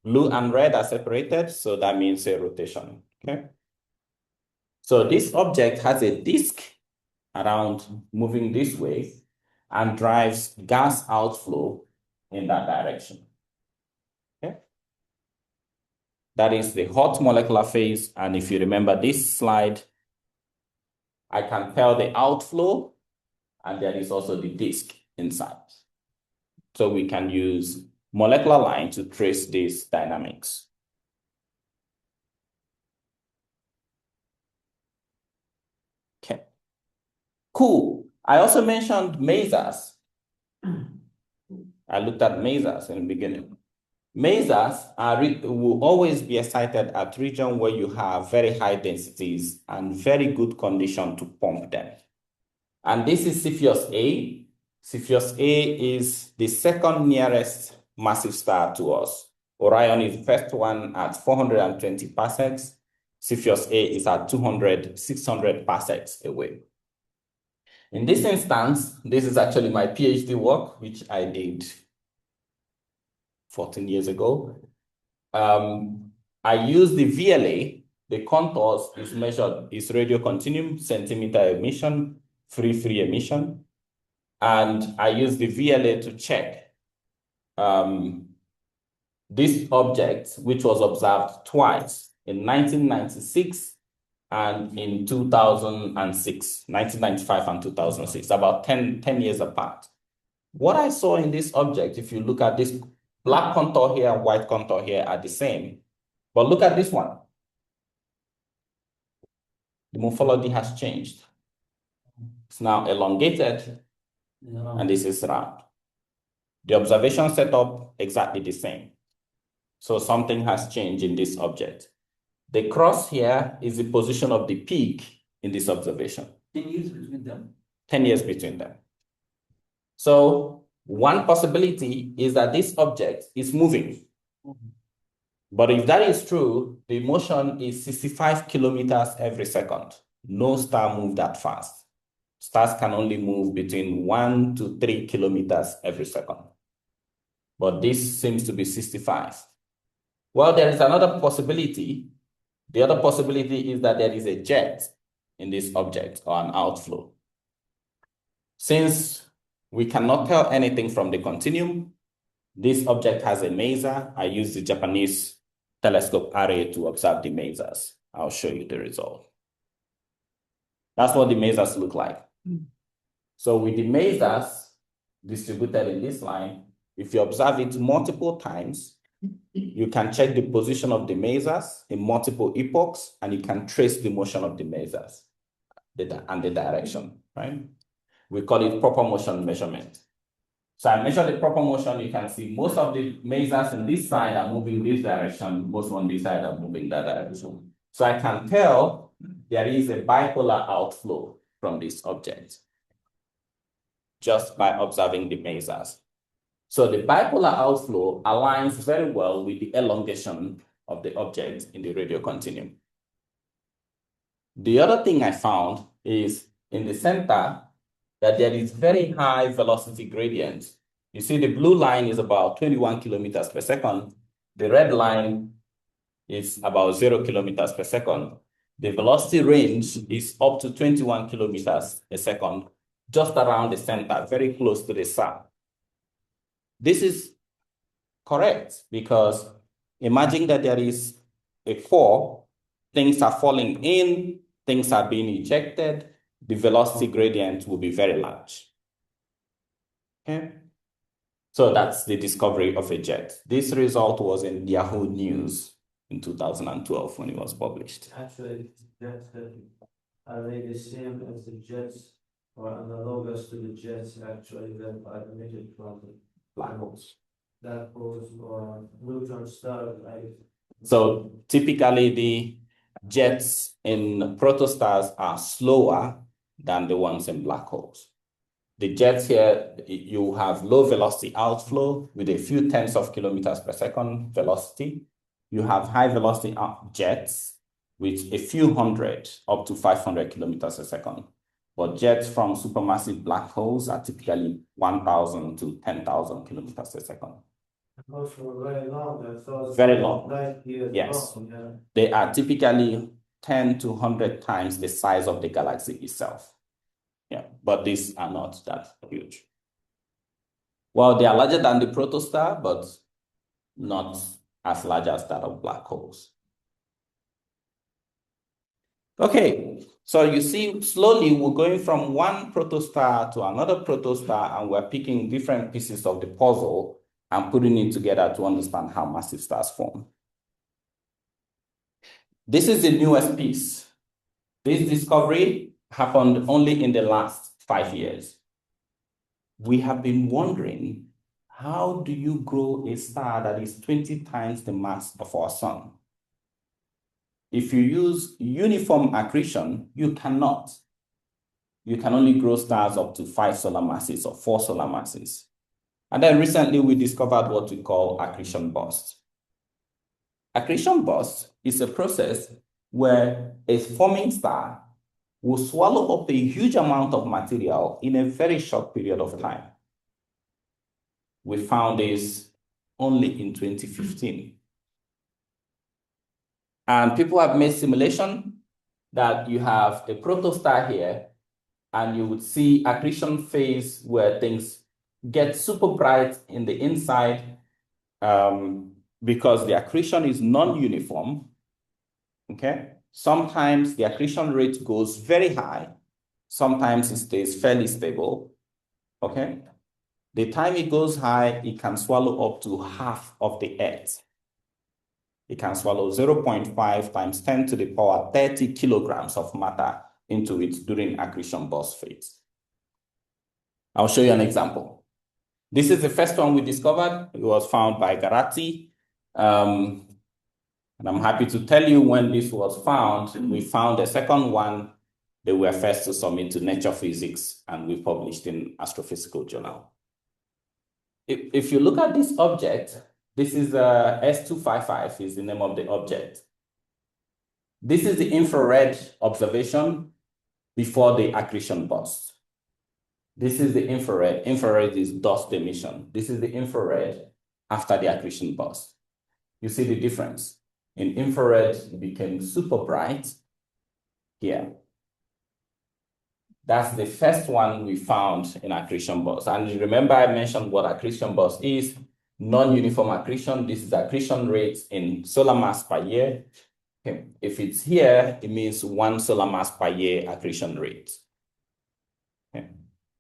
Blue and red are separated, so that means a rotation, okay? So this object has a disk around moving this way and drives gas outflow in that direction, okay? That is the hot molecular phase, and if you remember this slide, I can tell the outflow, and there is also the disk inside. So we can use molecular line to trace these dynamics. Okay, cool. I also mentioned masers. I looked at masers in the beginning. Masers will always be excited at region where you have very high densities and very good condition to pump them. And this is Cepheus A. Cepheus A is the second nearest massive star to us. Orion is the first one at 420 parsecs. Cepheus A is at 600 parsecs away. In this instance, this is actually my PhD work, which I did 14 years ago. I used the VLA, the contours is measured, is radio continuum, centimeter emission, free emission. And I used the VLA to check this object, which was observed twice in 1996 and in 2006, 1995 and 2006, about 10 years apart. What I saw in this object, if you look at this black contour here and white contour here are the same, but look at this one. The morphology has changed. It's now elongated, and this is round. The observation setup exactly the same. So something has changed in this object. The cross here is the position of the peak in this observation. 10 years between them. 10 years between them. So one possibility is that this object is moving. But if that is true, the motion is 65 kilometers every second. No star moves that fast. Stars can only move between 1 to 3 kilometers every second. But this seems to be 65. Well, there is another possibility. The other possibility is that there is a jet in this object or an outflow. Since we cannot tell anything from the continuum, this object has a maser. I use the Japanese telescope array to observe the masers. I'll show you the result. That's what the masers look like. So with the masers distributed in this line, if you observe it multiple times, you can check the position of the masers in multiple epochs, and you can trace the motion of the masers and the direction, right? We call it proper motion measurement. So I measure the proper motion. You can see most of the masers in this side are moving this direction. Most on this side are moving that direction. So I can tell there is a bipolar outflow from this object just by observing the masers. So the bipolar outflow aligns very well with the elongation of the object in the radio continuum. The other thing I found is in the center that there is very high velocity gradient. You see the blue line is about 21 kilometers per second. The red line is about 0 kilometers per second. The velocity range is up to 21 kilometers a second, just around the center, very close to the sun. This is correct because imagine that there is a core, things are falling in, things are being ejected, the velocity gradient will be very large. Okay? So that's the discovery of a jet. This result was in Yahoo News in 2012 when it was published. Actually, jets, are they the same as the jets or analogous to the jets actually that are emitted from the Black holes. black holes or neutron stars, right? So typically the jets in protostars are slower than the ones in black holes. The jets here, you have low velocity outflow with a few tenths of kilometers per second velocity. You have high velocity jets with a few hundred up to 500 kilometers a second. But jets from supermassive black holes are typically 1,000 to 10,000 kilometers a second. Also very long, I thought. Very long. Light years Yes. long, yeah. They are typically 10 to 100 times the size of the galaxy itself. Yeah, but these are not that huge. Well, they are larger than the protostar, but not as large as that of black holes. Okay, so you see, slowly we're going from one protostar to another protostar, and we're picking different pieces of the puzzle and putting it together to understand how massive stars form. This is the newest piece. This discovery happened only in the last 5 years. We have been wondering, how do you grow a star that is 20 times the mass of our sun? If you use uniform accretion, you cannot. You can only grow stars up to 5 solar masses or 4 solar masses. And then recently we discovered what we call accretion burst. Accretion burst is a process where a forming star will swallow up a huge amount of material in a very short period of time. We found this only in 2015. And people have made simulation that you have a protostar here, and you would see accretion phase where things get super bright in the inside because the accretion is non-uniform, okay? Sometimes the accretion rate goes very high. Sometimes it stays fairly stable, okay? The time it goes high, it can swallow up to half of the Earth. It can swallow 0.5 times 10 to the power 30 kilograms of matter into it during accretion burst phase. I'll show you an example. This is the first one we discovered. It was found by Garatti. And I'm happy to tell you when this was found, we found a second one. They were first to submit to Nature Physics, and we published in Astrophysical Journal. If you look at this object, this is S255 is the name of the object. This is the infrared observation before the accretion burst. This is the infrared. Infrared is dust emission. This is the infrared after the accretion burst. You see the difference. In infrared, it became super bright here. That's the first one we found in accretion burst. And remember I mentioned what accretion burst is. Non-uniform accretion. This is accretion rates in solar mass per year. Okay. If it's here, it means 1 solar mass per year accretion rate. Okay.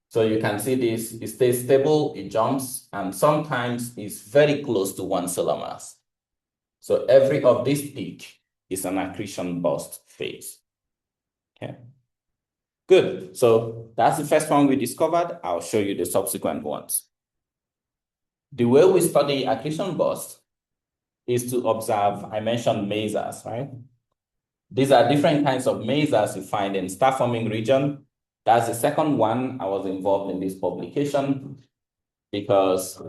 So you can see this, it stays stable, it jumps, and sometimes it's very close to 1 solar mass. So every of this peak is an accretion burst phase. Okay. Good. So that's the first one we discovered. I'll show you the subsequent ones. The way we study accretion burst is to observe, I mentioned masers, right? These are different kinds of masers you find in star-forming region. That's the second one I was involved in this publication because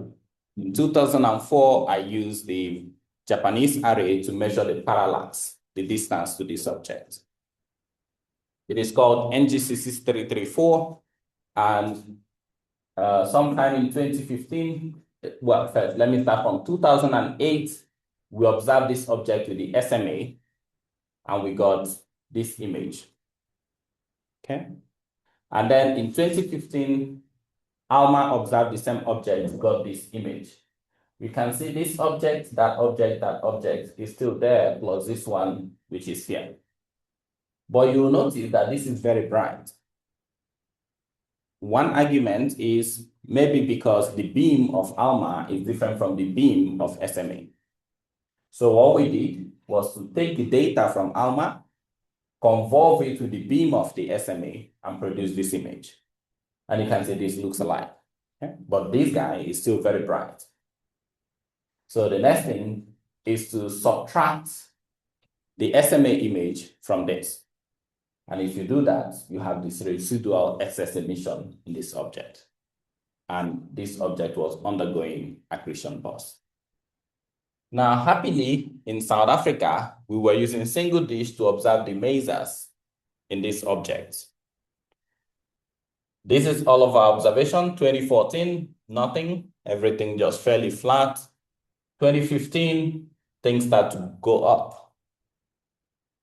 in 2004, I used the Japanese array to measure the parallax, the distance to this object. It is called NGC6334, and sometime in 2015, well, first, let me start from 2008, we observed this object with the SMA, and we got this image, okay? And then in 2015, ALMA observed the same object, got this image. You can see this object, that object is still there, plus this one, which is here. But you'll notice that this is very bright. One argument is maybe because the beam of ALMA is different from the beam of SMA. So what we did was to take the data from ALMA, convolve it with the beam of the SMA, and produce this image. And you can see this looks alike. Okay? But this guy is still very bright. So the next thing is to subtract the SMA image from this. And if you do that, you have this residual excess emission in this object. And this object was undergoing accretion burst. Now, happily, in South Africa, we were using single dish to observe the masers in this object. This is all of our observation. 2014, nothing, everything just fairly flat. 2015, things start to go up.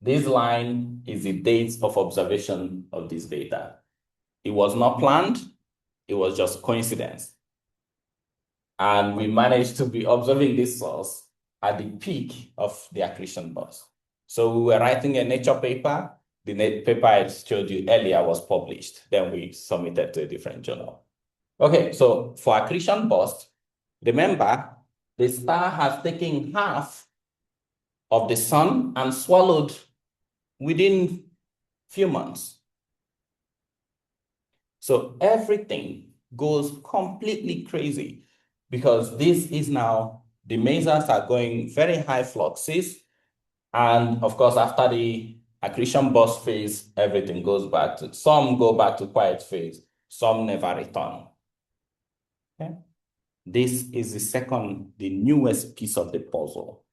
This line is the dates of observation of this data. It was not planned, it was just coincidence. And we managed to be observing this source at the peak of the accretion burst. So we were writing a Nature paper. The paper I showed you earlier was published. Then we submitted to a different journal. Okay, so for accretion burst, remember, the star has taken half of the sun and swallowed within few months. So everything goes completely crazy because this is now, the masers are going very high fluxes. And of course, after the accretion burst phase, everything goes back to, some go back to quiet phase, some never return. Okay? This is the newest piece of the puzzle.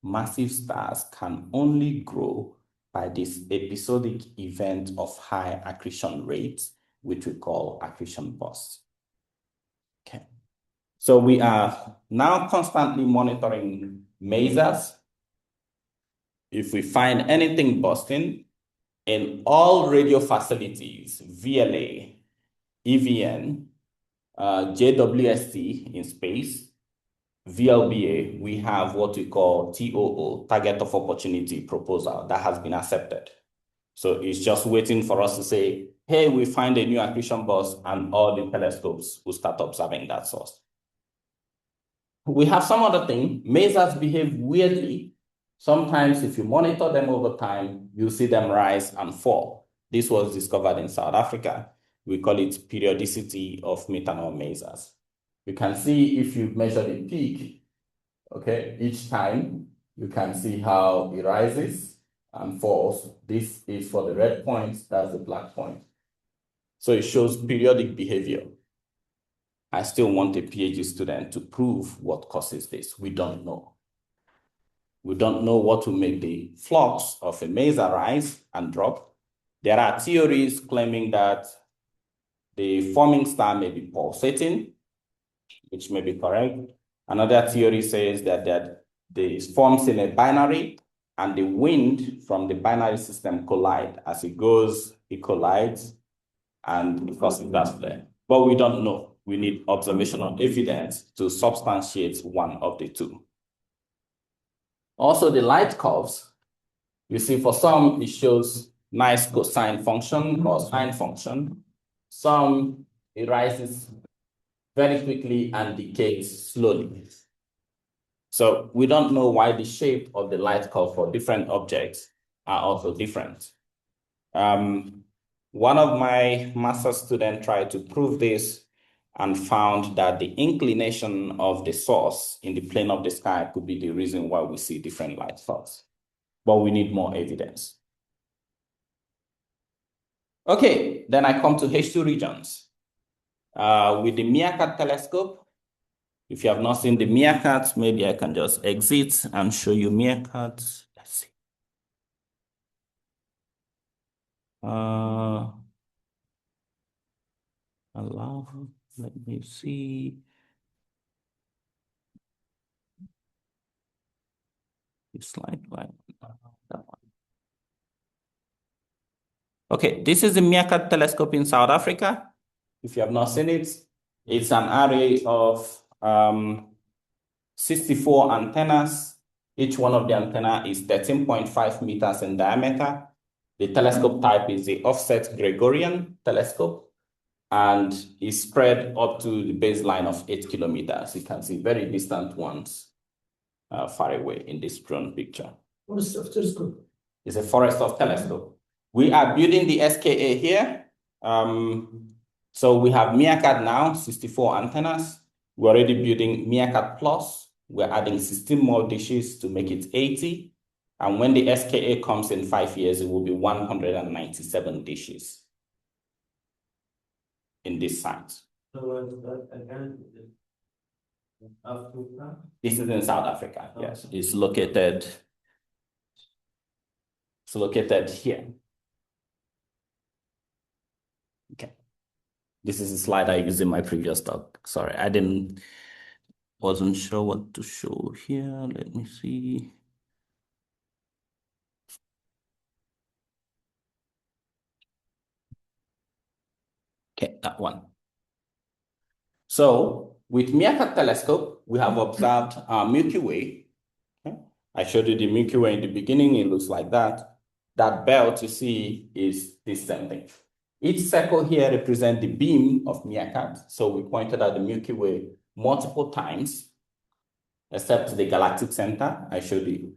Massive stars can only grow by this episodic event of high accretion rates, which we call accretion burst. Okay. So we are now constantly monitoring masers. If we find anything bursting in all radio facilities, VLA, EVN, JWST in space, VLBA, we have what we call TOO, Target of Opportunity Proposal, that has been accepted. So it's just waiting for us to say, hey, we find a new accretion bus, and all the telescopes will start observing that source. We have some other thing. Masers behave weirdly. Sometimes if you monitor them over time, you see them rise and fall. This was discovered in South Africa. We call it periodicity of methanol masers. You can see if you measure the peak, okay, each time you can see how it rises and falls. This is for the red point, that's the black point. So it shows periodic behavior. I still want a PhD student to prove what causes this. We don't know. We don't know what will make the flux of a maser rise and drop. There are theories claiming that the forming star may be pulsating, which may be correct. Another theory says that it forms in a binary, and the wind from the binary system collide. As it goes, it collides, and it causes that flare. But we don't know. We need observational evidence to substantiate one of the two. Also, the light curves, you see for some, it shows nice cosine function or sine function. Some, it rises very quickly and decays slowly. So we don't know why the shape of the light curve for different objects are also different. One of my master's students tried to prove this and found that the inclination of the source in the plane of the sky could be the reason why we see different light sources. But we need more evidence. Okay, then I come to H2 regions. With the Meerkat telescope, if you have not seen the meerkats, maybe I can just exit and show you meerkats. Let's see. Let me see. This slide, right? That one. Okay, this is the Meerkat telescope in South Africa. If you have not seen it, it's an array of 64 antennas. Each one of the antenna is 13.5 meters in diameter. The telescope type is the offset Gregorian telescope, and is spread up to the baseline of 8 kilometers. You can see very distant ones far away in this drone picture. Forest of telescope. It's a forest of telescope. We are building the SKA here. So we have Meerkat now, 64 antennas. We're already building Meerkat Plus. We're adding 16 more dishes to make it 80. And when the SKA comes in 5 years, it will be 197 dishes in this site. So again, Africa. This is in South Africa, yes. It's located here. Okay. This is a slide I used in my previous talk. Sorry, wasn't sure what to show here. Let me see. Okay, that one. So with Meerkat telescope, we have observed our Milky Way. Okay? I showed you the Milky Way in the beginning. It looks like that. That belt you see is this same thing. Each circle here represents the beam of Meerkat. So we pointed out the Milky Way multiple times, except the galactic center. I showed you.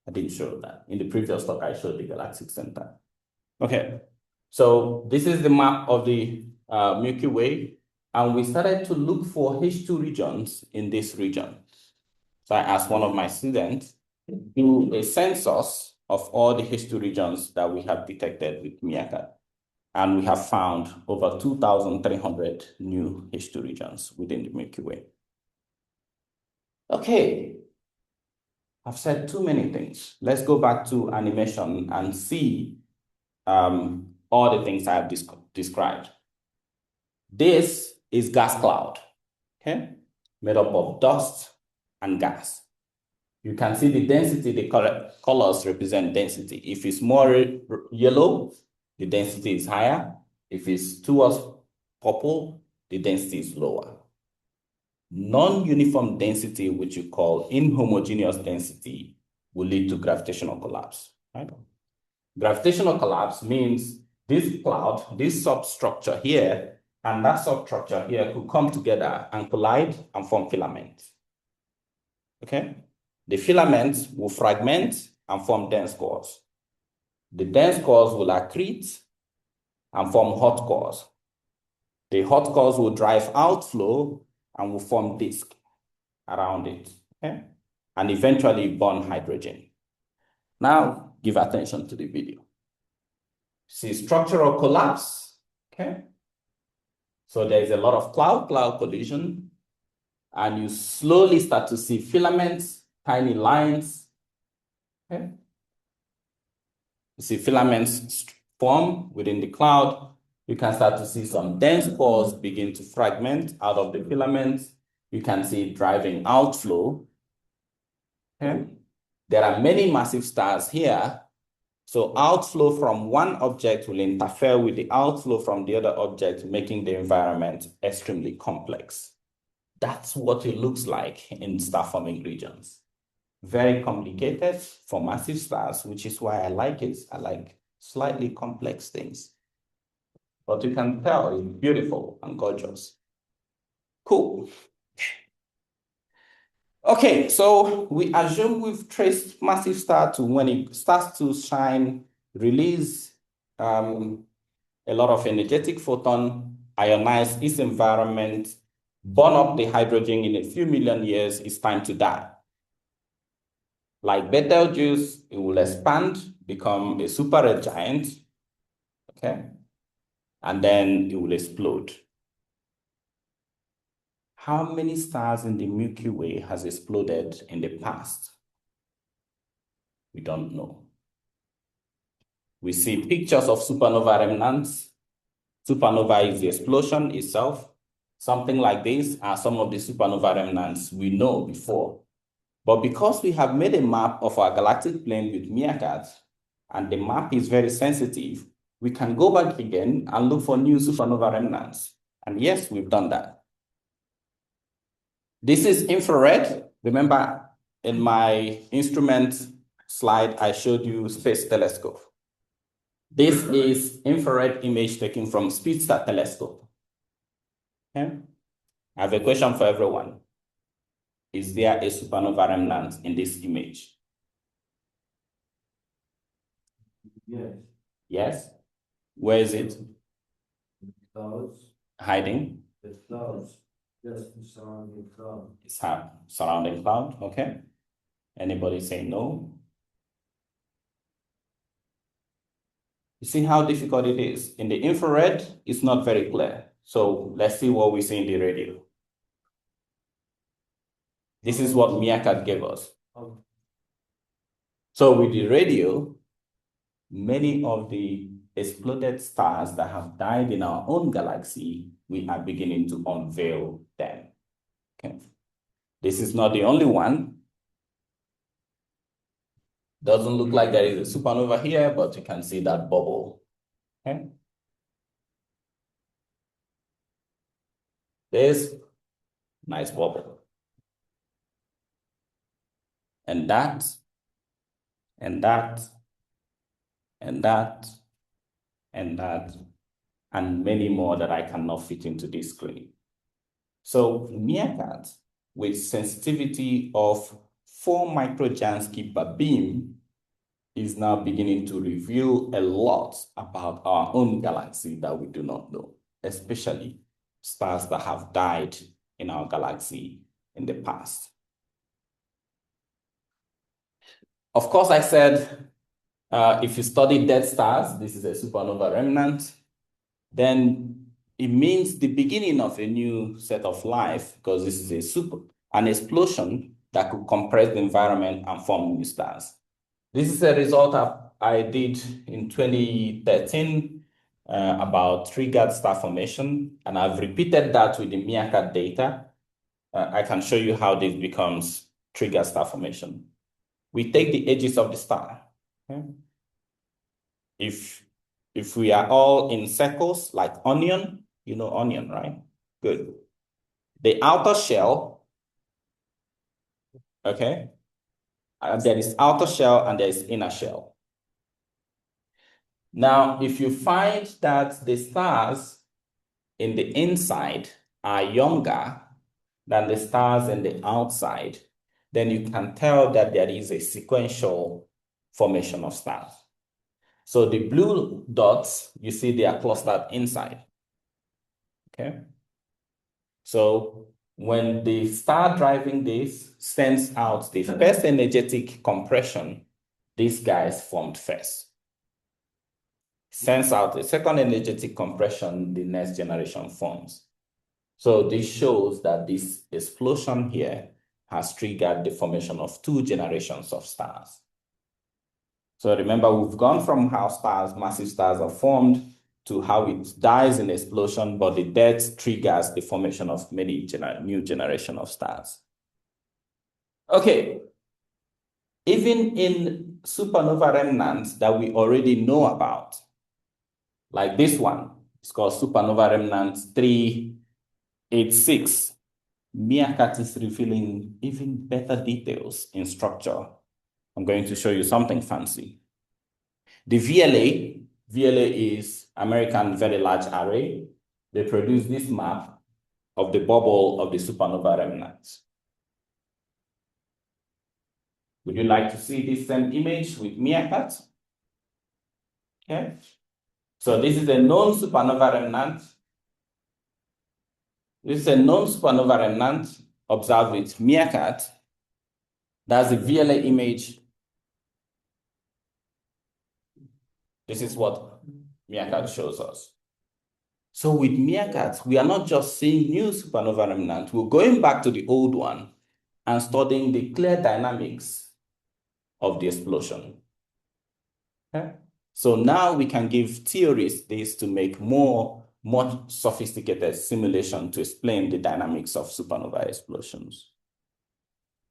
I didn't show that. In the previous talk, I showed the galactic center. Okay, so this is the map of the Milky Way. And we started to look for H2 regions in this region. So I asked one of my students to do a census of all the H2 regions that we have detected with Meerkat. And we have found over 2,300 new H2 regions within the Milky Way. Okay, I've said too many things. Let's go back to animation and see all the things I have described. This is gas cloud, okay? Made up of dust and gas. You can see the density, the colors represent density. If it's more yellow, the density is higher. If it's towards purple, the density is lower. Non-uniform density, which you call inhomogeneous density, will lead to gravitational collapse. Right? Gravitational collapse means this cloud, this substructure here, and that substructure here could come together and collide and form filaments. Okay? The filaments will fragment and form dense cores. The dense cores will accrete and form hot cores. The hot cores will drive outflow and will form disk around it, okay? And eventually burn hydrogen. Now, give attention to the video. See structural collapse, okay? So there's a lot of cloud-cloud collision, and you slowly start to see filaments, tiny lines, okay? You see filaments form within the cloud. You can start to see some dense cores begin to fragment out of the filaments. You can see driving outflow. Okay? There are many massive stars here. So outflow from one object will interfere with the outflow from the other object, making the environment extremely complex. That's what it looks like in star-forming regions. Very complicated for massive stars, which is why I like it. I like slightly complex things. But you can tell it's beautiful and gorgeous. Cool. Okay, so we assume we've traced massive star to when it starts to shine, release a lot of energetic photon, ionize its environment, burn up the hydrogen in a few million years, it's time to die. Like Betelgeuse, it will expand, become a super red giant, okay? And then it will explode. How many stars in the Milky Way has exploded in the past? We don't know. We see pictures of supernova remnants. Supernova is the explosion itself. Something like this are some of the supernova remnants we know before. But because we have made a map of our galactic plane with meerkats, and the map is very sensitive, we can go back again and look for new supernova remnants. And yes, we've done that. This is infrared. Remember, in my instrument slide, I showed you space telescope. This is infrared image taken from Spitzer telescope. Okay? I have a question for everyone. Is there a supernova remnant in this image? Yes. Yes? Where is it? Clouds. Hiding? The clouds. Just the surrounding cloud. It's surrounding cloud, okay? Anybody say no? You see how difficult it is? In the infrared, it's not very clear. So let's see what we see in the radio. This is what Meerkat gave us. So with the radio, many of the exploded stars that have died in our own galaxy, we are beginning to unveil them. Okay. This is not the only one. Doesn't look like there is a supernova here, but you can see that bubble. Okay. This nice bubble. And that, and that, and that, and that, and many more that I cannot fit into this screen. So meerkat, with sensitivity of 4 microjansky per beam, is now beginning to reveal a lot about our own galaxy that we do not know, especially stars that have died in our galaxy in the past. Of course, I said, if you study dead stars, this is a supernova remnant, then it means the beginning of a new set of life, because this is an explosion that could compress the environment and form new stars. This is a result I did in 2013 about triggered star formation, and I've repeated that with the meerkat data. I can show you how this becomes triggered star formation. We take the edges of the star. Okay? If we are all in circles like onion, you know onion, right? Good. the outer shell, okay? There is outer shell and there is inner shell. Now, if you find that the stars in the inside are younger than the stars in the outside, then you can tell that there is a sequential formation of stars. So the blue dots, you see they are clustered inside, okay? So when the star driving this sends out the first energetic compression, these guys formed first. Sends out the second energetic compression, the next generation forms. So this shows that this explosion here has triggered the formation of 2 generations of stars. So remember, we've gone from how massive stars are formed to how it dies in explosion, but the death triggers the formation of many new generation of stars. Okay, even in supernova remnants that we already know about, like this one, it's called supernova remnant 386. Meerkat is revealing even better details in structure. I'm going to show you something fancy. The VLA is American Very Large Array. They produce this map of the bubble of the supernova remnants. Would you like to see this same image with Meerkat? Okay. So this is a known supernova remnant. This is a known supernova remnant observed with Meerkat. That's the VLA image. This is what Meerkat shows us. So with Meerkat, we are not just seeing new supernova remnants. We're going back to the old one and studying the clear dynamics of the explosion. Okay? So now we can give theorists this to make more sophisticated simulation to explain the dynamics of supernova explosions.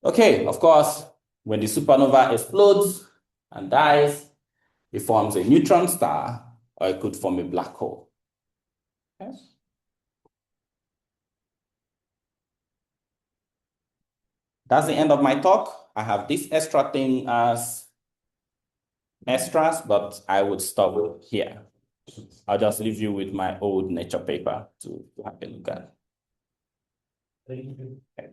Okay, of course, when the supernova explodes and dies, it forms a neutron star, or it could form a black hole. Yes. That's the end of my talk. I have this extra thing as extras, but I would stop here. I'll just leave you with my old nature paper to have a look at. Thank you. Okay.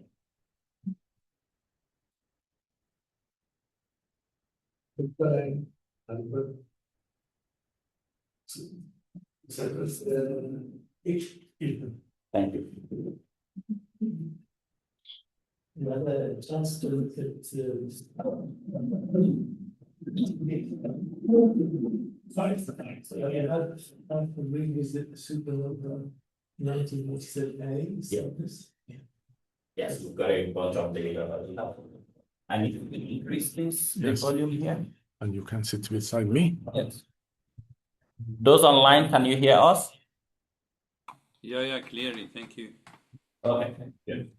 Thank you. You had a chance to look at so you had to revisit the supernova 1987A. Yeah. Yes, we've got a bunch of data. And if you can increase this, the Yes. volume here. And you can sit beside me. Yes. Those online, can you hear us? Yeah, clearly. Thank you. Okay, good.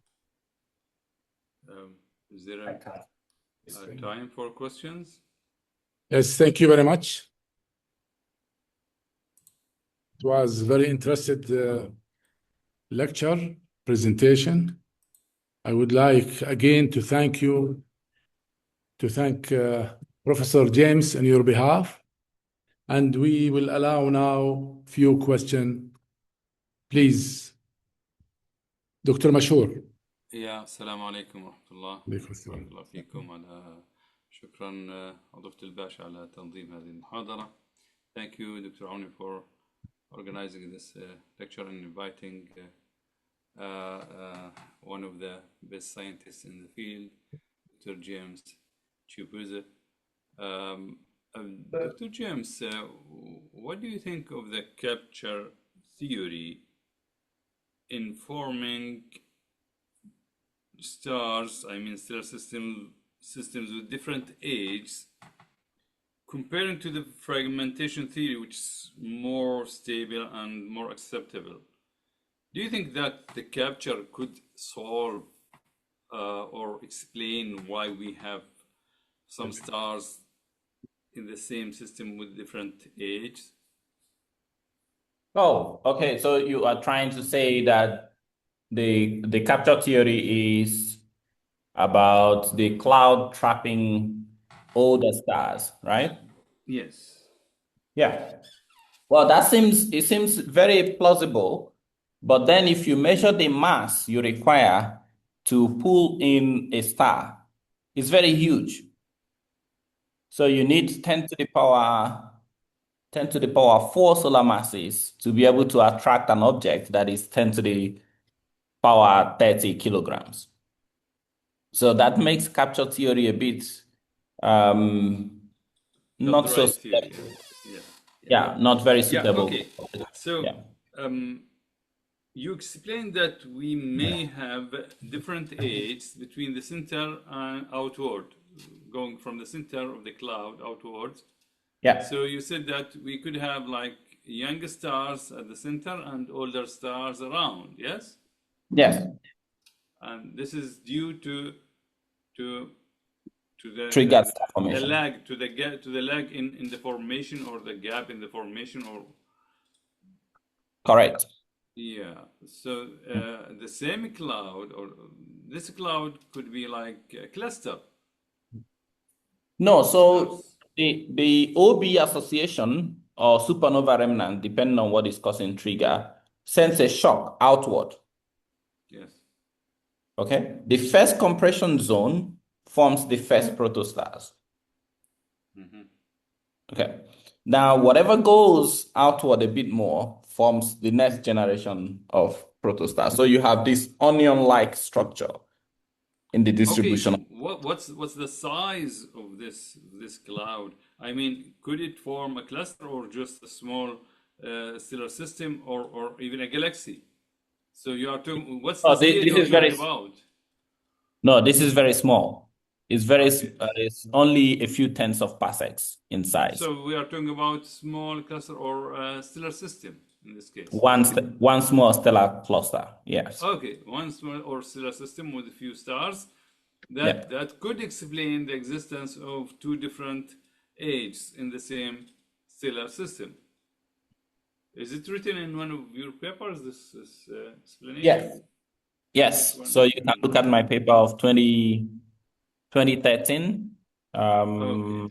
Is there a time for questions? Yes, thank you very much. It was very interesting lecture, presentation. I would like again to thank you, to thank Professor James on your behalf. And we will allow now few questions. Please, Dr. Mashur. يا السلام عليكم ورحمة الله. عليكم السلام. بارك الله فيكم على شكرا عضوة الباشا على تنظيم هذه المحاضرة. Thank you, Dr. Aouni, for organizing this lecture and inviting one of the best scientists in the field, Dr. James Chibueze. Dr. James, what do you think of the capture theory in forming stars, stellar systems with different ages, comparing to the fragmentation theory, which is more stable and more acceptable? Do you think that the capture could solve or explain why we have some stars in the same system with different ages? Oh, okay. So you are trying to say that the capture theory is about the cloud trapping older stars, right? Yes. Yeah. Well, it seems very plausible, but then if you measure the mass you require to pull in a star, it's very huge. So you need 10 to the power 4 solar masses to be able to attract an object that is 10 to the power 30 kilograms. So that makes capture theory a bit Not not the so right theory. suitable. Yeah. Yeah, not very Yeah. suitable. Okay. So, Yeah. you explained that we may have different ages between the center and outward, going from the center of the cloud outwards. Yeah. So you said that we could have like young stars at the center and older stars around, yes? Yes. And this is due to Triggered star the formation. lag, to the gap, to the lag in the formation, or the gap in the formation, or Correct. yeah. So the same cloud, or this cloud, could be like a cluster. No, so Stars. the OB association or supernova remnant, depending on what is causing trigger, sends a shock outward. Yes. Okay. The first compression zone forms the first protostars. Okay. Now, whatever goes outward a bit more forms the next generation of protostars. So you have this onion-like structure in the distribution. Okay, what's the size of this cloud? I mean, could it form a cluster, or just a small stellar system, or even a galaxy? So you are talking, what's the scale This you're is very talking about? No, this is very small. It's very Okay. it's only a few tenths of parsecs in size. So we are talking about small cluster, or stellar system in this case. One small stellar cluster. Yes. Okay, one small or stellar system with a few stars. Yeah. That could explain the existence of two different ages in the same stellar system. Is it written in one of your papers, this explanation? Yes. Yes. So you can look at my paper of 2013. Okay.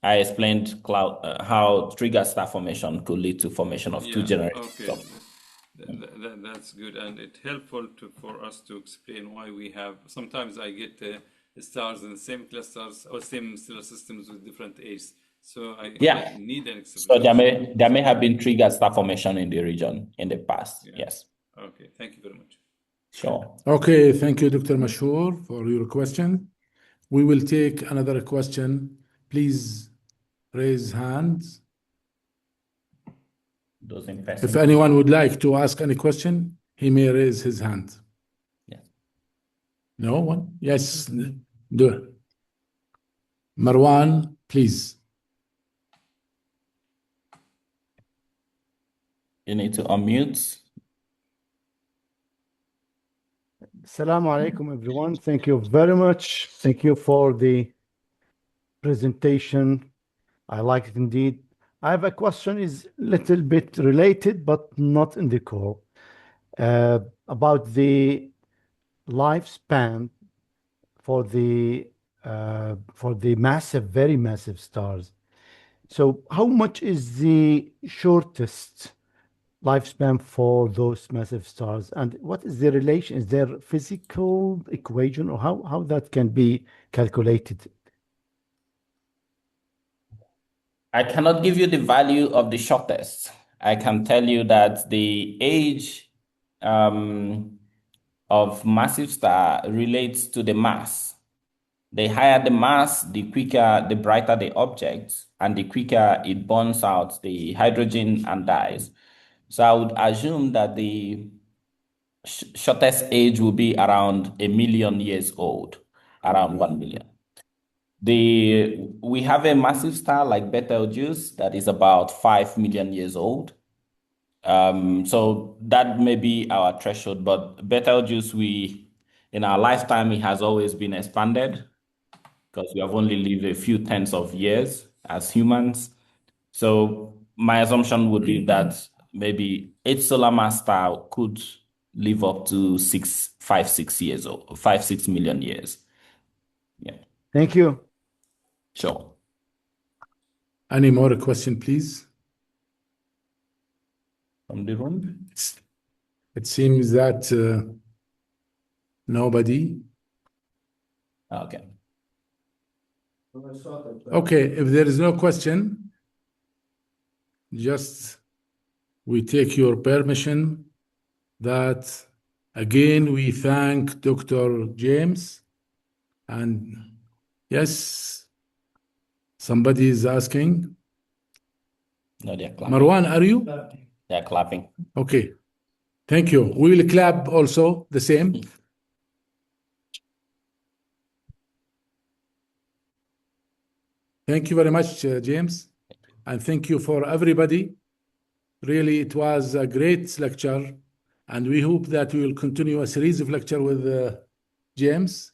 I explained how trigger star formation could lead to formation of two Yeah. generations. Okay. That's good, and it's helpful for us to explain why we have. Sometimes I get stars in the same clusters or same stellar systems with different ages. So I need an explanation. So there may have been trigger star formation in the region in the past. Yeah. Yes. Okay. Thank you very much. Sure. Okay, thank you, Dr. Mashur, for your question. We will take another question. Please raise hands. Those in person. If anyone would like to ask any question, he may raise his hand. Yes. No one? Yes, do it. Marwan, please. You need to unmute. Assalamu alaikum, everyone. Thank you very much. Thank you for the presentation. I like it indeed. I have a question, is a little bit related, but not in the core, about the lifespan for the massive, very massive stars. So how much is the shortest lifespan for those massive stars, and what is the relation? Is there a physical equation, or how that can be calculated? I cannot give you the value of the shortest. I can tell you that the age of massive star relates to the mass. The higher the mass, the quicker, the brighter the object, and the quicker it burns out the hydrogen and dies. So I would assume that the shortest age will be around 1 million years old, around 1 million. We have a massive star like Betelgeuse that is about 5 million years old. So that may be our threshold, but Betelgeuse, in our lifetime, it has always been expanded because we have only lived a few tens of years as humans. So my assumption would be that maybe its solar mass star could live up to 5-6 years old, 5-6 million years. Yeah, Thank you. sure. Any more question, please? From the room? It seems that nobody. Okay. Okay, if there is no question, just we take your permission that again we thank Dr. James. And yes, somebody is asking. No, they're clapping. Marwan, are you? They're clapping. Okay. Thank you. We will clap also the same. Thank you very much, James. And thank you for everybody. Really, it was a great lecture. And we hope that we will continue a series of lecture with James.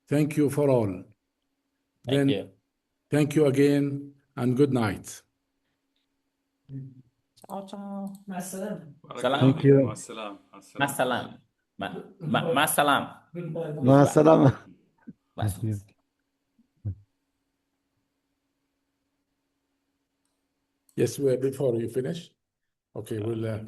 Thank you for all. Thank you. Thank you again and good night. Ciao, ciao. Salam. Thank you. Ma salam. Ma salam. Ma salam. Ma salama. Ma Thank you. Yes, before you finish. Okay, we'll